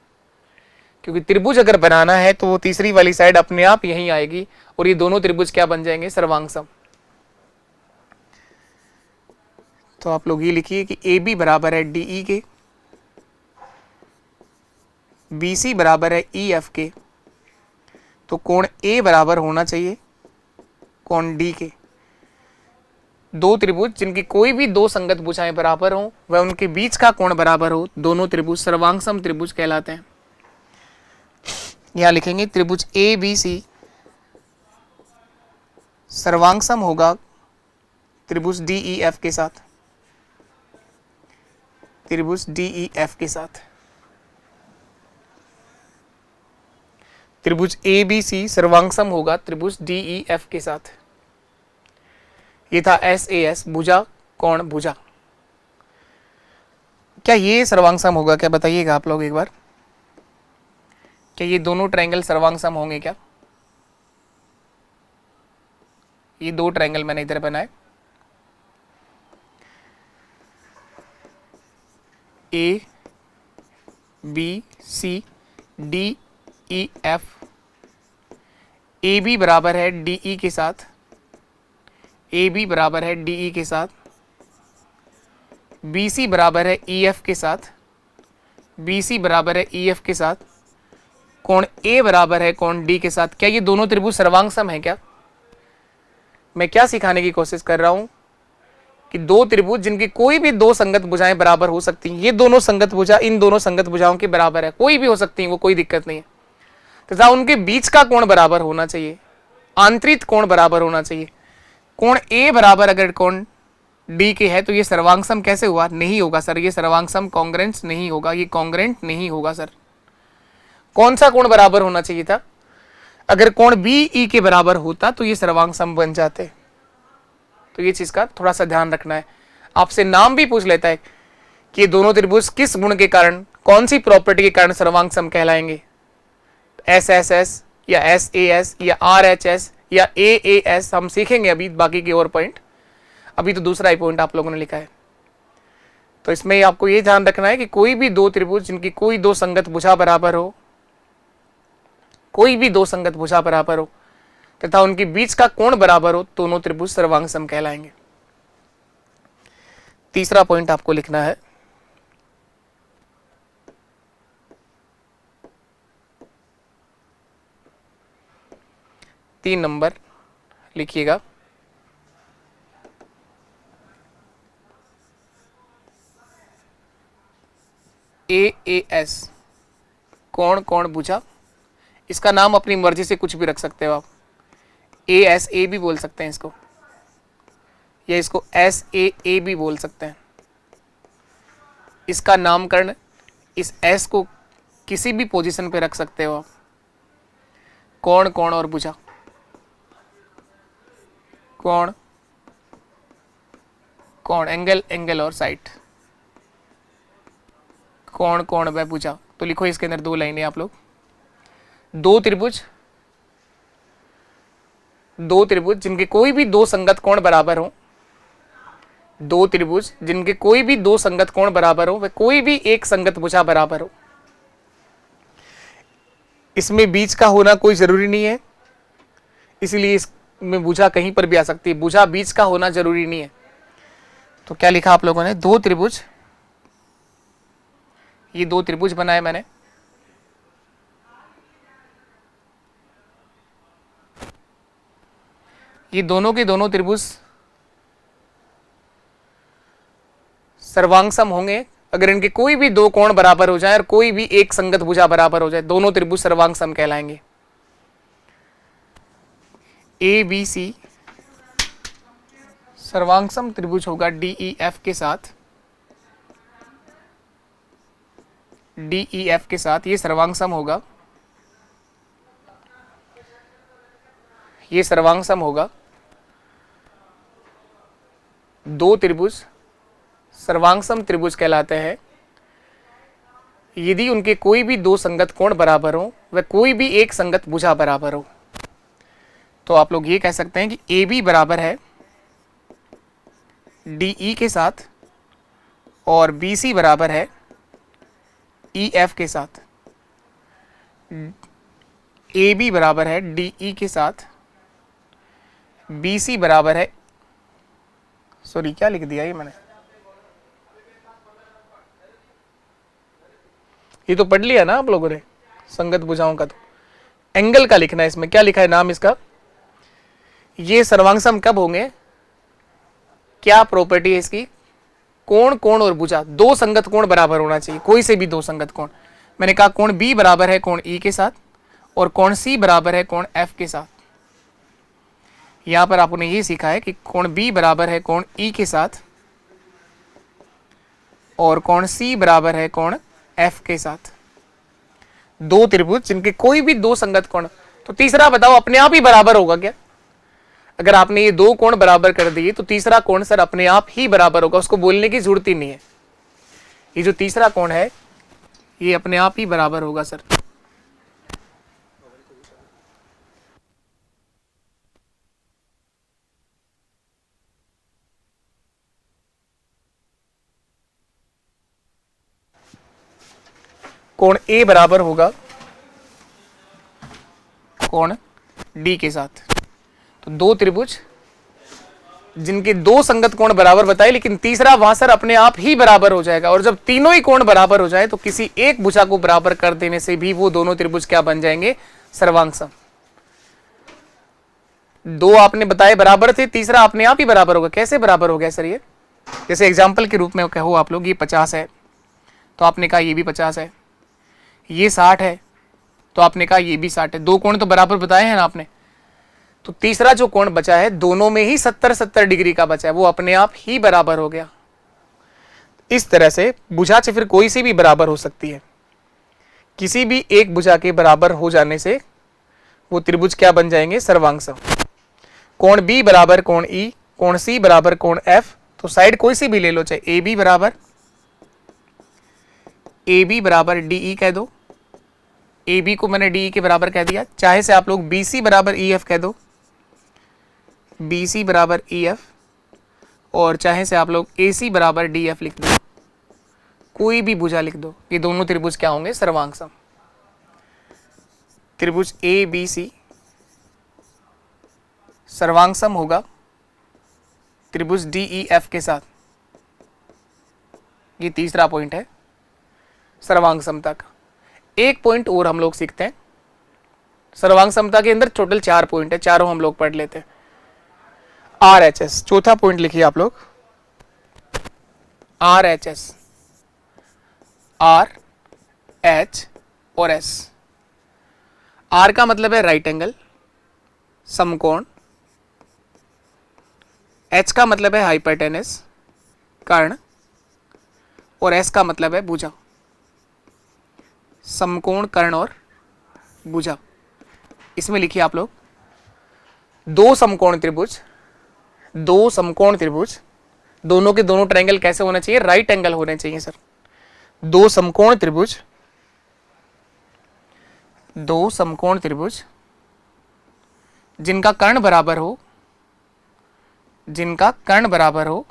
क्योंकि त्रिभुज अगर बनाना है तो वो तीसरी वाली साइड अपने आप यहीं आएगी और ये दोनों त्रिभुज क्या बन जाएंगे? सर्वांगसम। तो आप लोग ये लिखिए कि ए बी बराबर है डी ई के, बी सी बराबर है ई एफ के, तो कोण ए बराबर होना चाहिए कोण डी के। 2 त्रिभुज जिनकी कोई भी 2 संगत भुजाएं बराबर हो वह उनके बीच का कोण बराबर हो, दोनों त्रिभुज सर्वांगसम त्रिभुज कहलाते हैं। यहां लिखेंगे त्रिभुज ए बी सी सर्वांगसम होगा त्रिभुज डी ई एफ के साथ, त्रिभुज डी ई एफ के साथ। त्रिभुज ए बी सी सर्वांगसम होगा त्रिभुज डी ई एफ के साथ। ये था एस ए एस, भुजा कोण भुजा। क्या ये सर्वांगसम होगा? क्या बताइएगा आप लोग एक बार, क्या ये दोनों ट्रायंगल सर्वांगसम होंगे? क्या ये 2 ट्रायंगल मैंने इधर बनाए, A B C D E F, A B बराबर है डी ई के साथ, ए बी बराबर है डी ई के साथ, बी सी बराबर है ई एफ के साथ, बी सी बराबर है ई एफ के साथ, कोण ए बराबर है कोण डी के साथ। क्या ये दोनों त्रिभुज सर्वांगसम है? क्या मैं क्या सिखाने की कोशिश कर रहा हूं कि दो त्रिभुज जिनकी कोई भी दो संगत भुजाएं बराबर हो सकती हैं, ये दोनों संगत भुजा इन दोनों संगत भुजाओं के बराबर है, कोई भी हो सकती है, वो कोई दिक्कत नहीं है, तथा उनके बीच का कोण बराबर होना चाहिए, आंतरिक कोण बराबर होना चाहिए। कोण ए बराबर अगर कोण डी के है तो ये सर्वांगसम कैसे हुआ? नहीं होगा सर, ये सर्वांगसम कॉन्ग्रेंट नहीं होगा, ये कॉन्ग्रेंट नहीं होगा सर। कौन सा कोण बराबर होना चाहिए था? अगर कोण बी ई के बराबर होता तो ये सर्वांगसम बन जाते। तो ये चीज का थोड़ा सा ध्यान रखना है। आपसे नाम भी पूछ लेता है कि ये दोनों त्रिभुज किस गुण के कारण, कौन सी प्रॉपर्टी के कारण सर्वांगसम कहलाएंगे, एस एस एस या एस ए एस या आर एच एस या ए ए एस, हम सीखेंगे अभी बाकी के और पॉइंट। अभी तो दूसरा ही पॉइंट आप लोगों ने लिखा है। तो इसमें आपको ये ध्यान रखना है कि कोई भी दो त्रिभुज जिनकी कोई दो संगत भुजा बराबर हो, कोई भी दो संगत भुजा बराबर हो तथा उनके बीच का कोण बराबर हो, दोनों त्रिभुज सर्वांगसम कहलाएंगे। तीसरा पॉइंट आपको लिखना है तीन नंबर लिखिएगा। ए ए एस कोण कोण भुजा, इसका नाम अपनी मर्जी से कुछ भी रख सकते हो आप, ए एस ए भी बोल सकते हैं इसको, या इसको एस ए भी बोल सकते हैं। इसका नामकरण इस एस को किसी भी पोजीशन पे रख सकते हो आप। कोण कोण और भुजा, कोण कोण एंगल एंगल और साइड, कोण कोण व भुजा। तो लिखो इसके अंदर दो लाइनें आप लोग। दो त्रिभुज जिनके कोई भी दो संगत कोण बराबर हो, दो त्रिभुज जिनके कोई भी दो संगत कोण बराबर हो व कोई भी एक संगत भुजा बराबर हो। इसमें बीच का होना कोई जरूरी नहीं है, इसलिए इसमें भुजा कहीं पर भी आ सकती है, भुजा बीच का होना जरूरी नहीं है। तो क्या लिखा आप लोगों ने? दो त्रिभुज, ये दो त्रिभुज बनाए मैंने, ये दोनों के दोनों त्रिभुज सर्वांगसम होंगे अगर इनके कोई भी दो कोण बराबर हो जाए और कोई भी एक संगत भुजा बराबर हो जाए, दोनों त्रिभुज सर्वांगसम कहलाएंगे। ए बी सी सर्वांगसम त्रिभुज होगा डी ई एफ के साथ, डी ई एफ के साथ ये सर्वांगसम होगा, ये सर्वांगसम होगा। दो त्रिभुज सर्वांगसम त्रिभुज कहलाते हैं यदि उनके कोई भी दो संगत कोण बराबर हो व कोई भी एक संगत भुजा बराबर हो। तो आप लोग ये कह सकते हैं कि ए बी बराबर है डी ई के साथ और बी सी बराबर है ई एफ के साथ। ए बी बराबर है डी ई के साथ, बी सी बराबर है, सॉरी क्या लिख दिया ये मैंने, ये तो पढ़ लिया ना आप लोगों ने संगत भुजाओं का। तो एंगल का लिखना है इसमें, क्या लिखा है नाम इसका? ये सर्वांगसम कब होंगे, क्या प्रॉपर्टी है इसकी? कोण कोण और भुजा, दो संगत कोण बराबर होना चाहिए, कोई से भी दो संगत कोण। मैंने कहा कोण बी बराबर है कोण ई के साथ और कोण सी बराबर है कोण एफ के साथ। यहां पर आपने ये सीखा है कि कोण बी बराबर है कोण ई के साथ और कोण सी बराबर है कोण एफ के साथ। दो त्रिभुज जिनके कोई भी दो संगत कोण, तो तीसरा बताओ अपने आप ही बराबर होगा क्या? अगर आपने ये दो कोण बराबर कर दिए तो तीसरा कोण सर अपने आप ही बराबर होगा, उसको बोलने की जरूरत ही नहीं है। ये जो तीसरा कोण है ये अपने आप ही बराबर होगा सर। कोण ए बराबर होगा कोण डी के साथ। तो दो त्रिभुज जिनके दो संगत कोण बराबर बताए लेकिन तीसरा वहां सर अपने आप ही बराबर हो जाएगा, और जब तीनों ही कोण बराबर हो जाए तो किसी एक भुजा को बराबर कर देने से भी वो दोनों त्रिभुज क्या बन जाएंगे? सर्वांगसम। दो आपने बताए बराबर थे, तीसरा अपने आप ही बराबर होगा। कैसे बराबर हो गया सर? ये जैसे एग्जाम्पल के रूप में कहो आप लोग, ये 50 है तो आपने कहा ये भी 50 है, ये 60 है तो आपने कहा ये भी 60 है। दो कोण तो बराबर बताए हैं ना आपने। तो तीसरा जो कोण बचा है दोनों में ही 70-70 डिग्री का बचा है, वो अपने आप ही बराबर हो गया। इस तरह से भुजा फिर कोई सी भी बराबर हो सकती है। किसी भी एक भुजा के बराबर हो जाने से वो त्रिभुज क्या बन जाएंगे? सर्वांग। कोण बी बराबर कोण ई, कोण सी बराबर कोण एफ। तो साइड कोई सी भी ले लो, चाहे ए बी बराबर डी ई कह दो, ए बी को मैंने डी ई के बराबर कह दिया। चाहे से आप लोग बी सी बराबर ई एफ कह दो, बी सी बराबर ई एफ, और चाहे से आप लोग ए सी बराबर डी एफ लिख दो, कोई भी भुजा लिख दो। ये दोनों त्रिभुज क्या होंगे? सर्वांग सम। त्रिभुज ए बी सी सर्वांग सम होगा त्रिभुज डी ई एफ के साथ। ये तीसरा पॉइंट है सर्वांग समता का। एक पॉइंट और हम लोग सीखते हैं। सर्वांग समता के अंदर टोटल 4 पॉइंट है, चारों हम लोग पढ़ लेते हैं। आर एच एस, चौथा पॉइंट लिखिए आप लोग, R H S, R H और एस। आर का मतलब है राइट एंगल, समकोण। एच का मतलब है हाइपरटेनस, कर्ण। और एस का मतलब है भुजा, समकोण, कर्ण और भुजा। इसमें लिखिए आप लोग दो समकोण त्रिभुज, दो समकोण त्रिभुज, दोनों के दोनों ट्रायंगल कैसे होने चाहिए? राइट एंगल होने चाहिए सर। दो समकोण त्रिभुज, दो समकोण त्रिभुज जिनका कर्ण बराबर हो, जिनका कर्ण बराबर हो,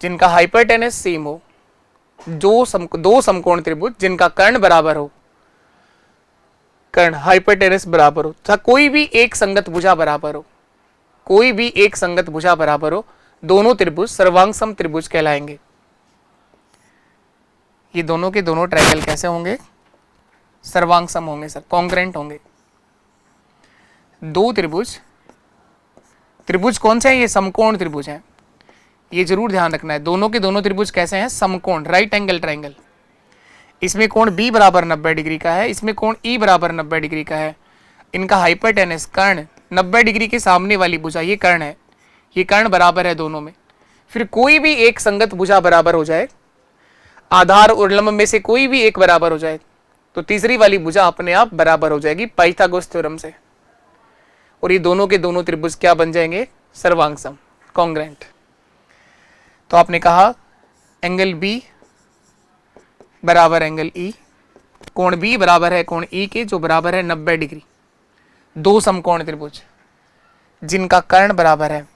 जिनका हाइपरटेनस सेम हो। दो समकोण त्रिभुज जिनका कर्ण बराबर हो, कर्ण हाइपरटेनस बराबर हो, तथा कोई भी एक संगत भुजा बराबर हो, कोई भी एक संगत भुजा बराबर हो, दोनों त्रिभुज सर्वांग सम त्रिभुज कहलाएंगे। ये दोनों के दोनों ट्रायंगल कैसे होंगे? सर्वांग सम होंगे सर, कॉन्ग्रेंट होंगे। दो त्रिभुज, त्रिभुज कौन से हैं? ये समकोण त्रिभुज हैं, ये जरूर ध्यान रखना है। दोनों के दोनों त्रिभुज कैसे हैं? समकोण, राइट एंगल ट्रायंगल। इसमें कोण बी बराबर 90 डिग्री का है, इसमें कोण ई बराबर 90 डिग्री का है। इनका हाइपरटेनस कर्ण 90 डिग्री के सामने वाली भुजा ये कर्ण है, ये कर्ण बराबर है दोनों में। फिर कोई भी एक संगत भुजा बराबर हो जाए, आधार और लंब में से कोई भी एक बराबर हो जाए, तो तीसरी वाली भुजा अपने आप बराबर हो जाएगी पाइथागोरस थ्योरम से। और ये दोनों के दोनों त्रिभुज क्या बन जाएंगे? सर्वांग सम, कॉन्ग्रेंट। तो आपने कहा एंगल बी बराबर एंगल ई, कोण बी बराबर है कोण ई के, जो बराबर है 90 डिग्री। दो समकोण त्रिभुज जिनका कर्ण बराबर है,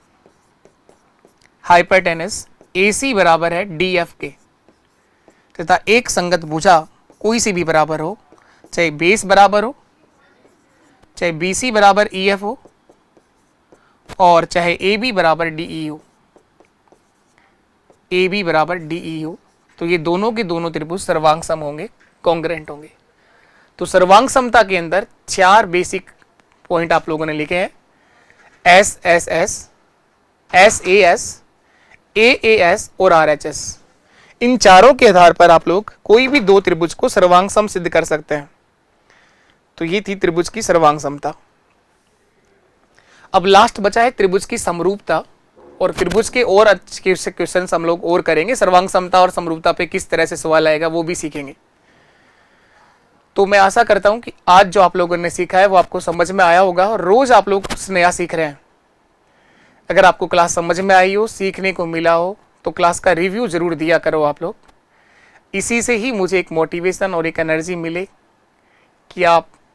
हाइपरटेनस AC बराबर है DF के, तथा एक संगत भुजा कोई सी भी बराबर हो, चाहे बेस बराबर हो, चाहे BC बराबर EF हो, और चाहे AB बराबर DE हो, AB बराबर DE हो, तो ये दोनों के दोनों त्रिभुज सर्वांग सम होंगे, कॉन्ग्रेंट होंगे। तो सर्वांग समता के अंदर 4 बेसिक पॉइंट आप लोगों ने लिखे हैं, SSS, SAS, AAS और RHS। इन चारों के आधार पर आप लोग कोई भी दो त्रिभुज को सर्वांग सम सिद्ध कर सकते हैं। तो ये थी त्रिभुज की सर्वांग समता। अब लास्ट बचा है त्रिभुज की समरूपता, और त्रिभुज के और अच्छे क्वेश्चन हम लोग और करेंगे। सर्वांग समता और समरूपता पे किस तरह से सवाल आएगा वो भी सीखेंगे। तो मैं आशा करता हूं कि आज जो आप लोगों ने सीखा है वो आपको समझ में आया होगा, और रोज आप लोग कुछ नया सीख रहे हैं। अगर आपको क्लास समझ में आई हो, सीखने को मिला हो, तो क्लास का रिव्यू जरूर दिया करो आप लोग। इसी से ही मुझे एक मोटिवेशन और एक एनर्जी मिले कि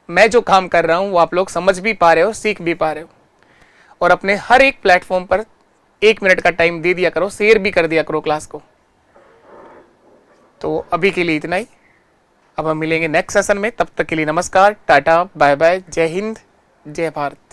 मैं जो काम कर रहा हूं वो आप लोग समझ भी पा रहे हो, सीख भी पा रहे हो। और अपने हर एक प्लेटफॉर्म पर 1 मिनट का टाइम दे दिया करो, शेयर भी कर दिया करो क्लास को। तो अभी के लिए इतना ही, अब हम मिलेंगे नेक्स्ट सेशन में। तब तक के लिए नमस्कार, टाटा, बाय बाय, जय हिंद, जय भारत।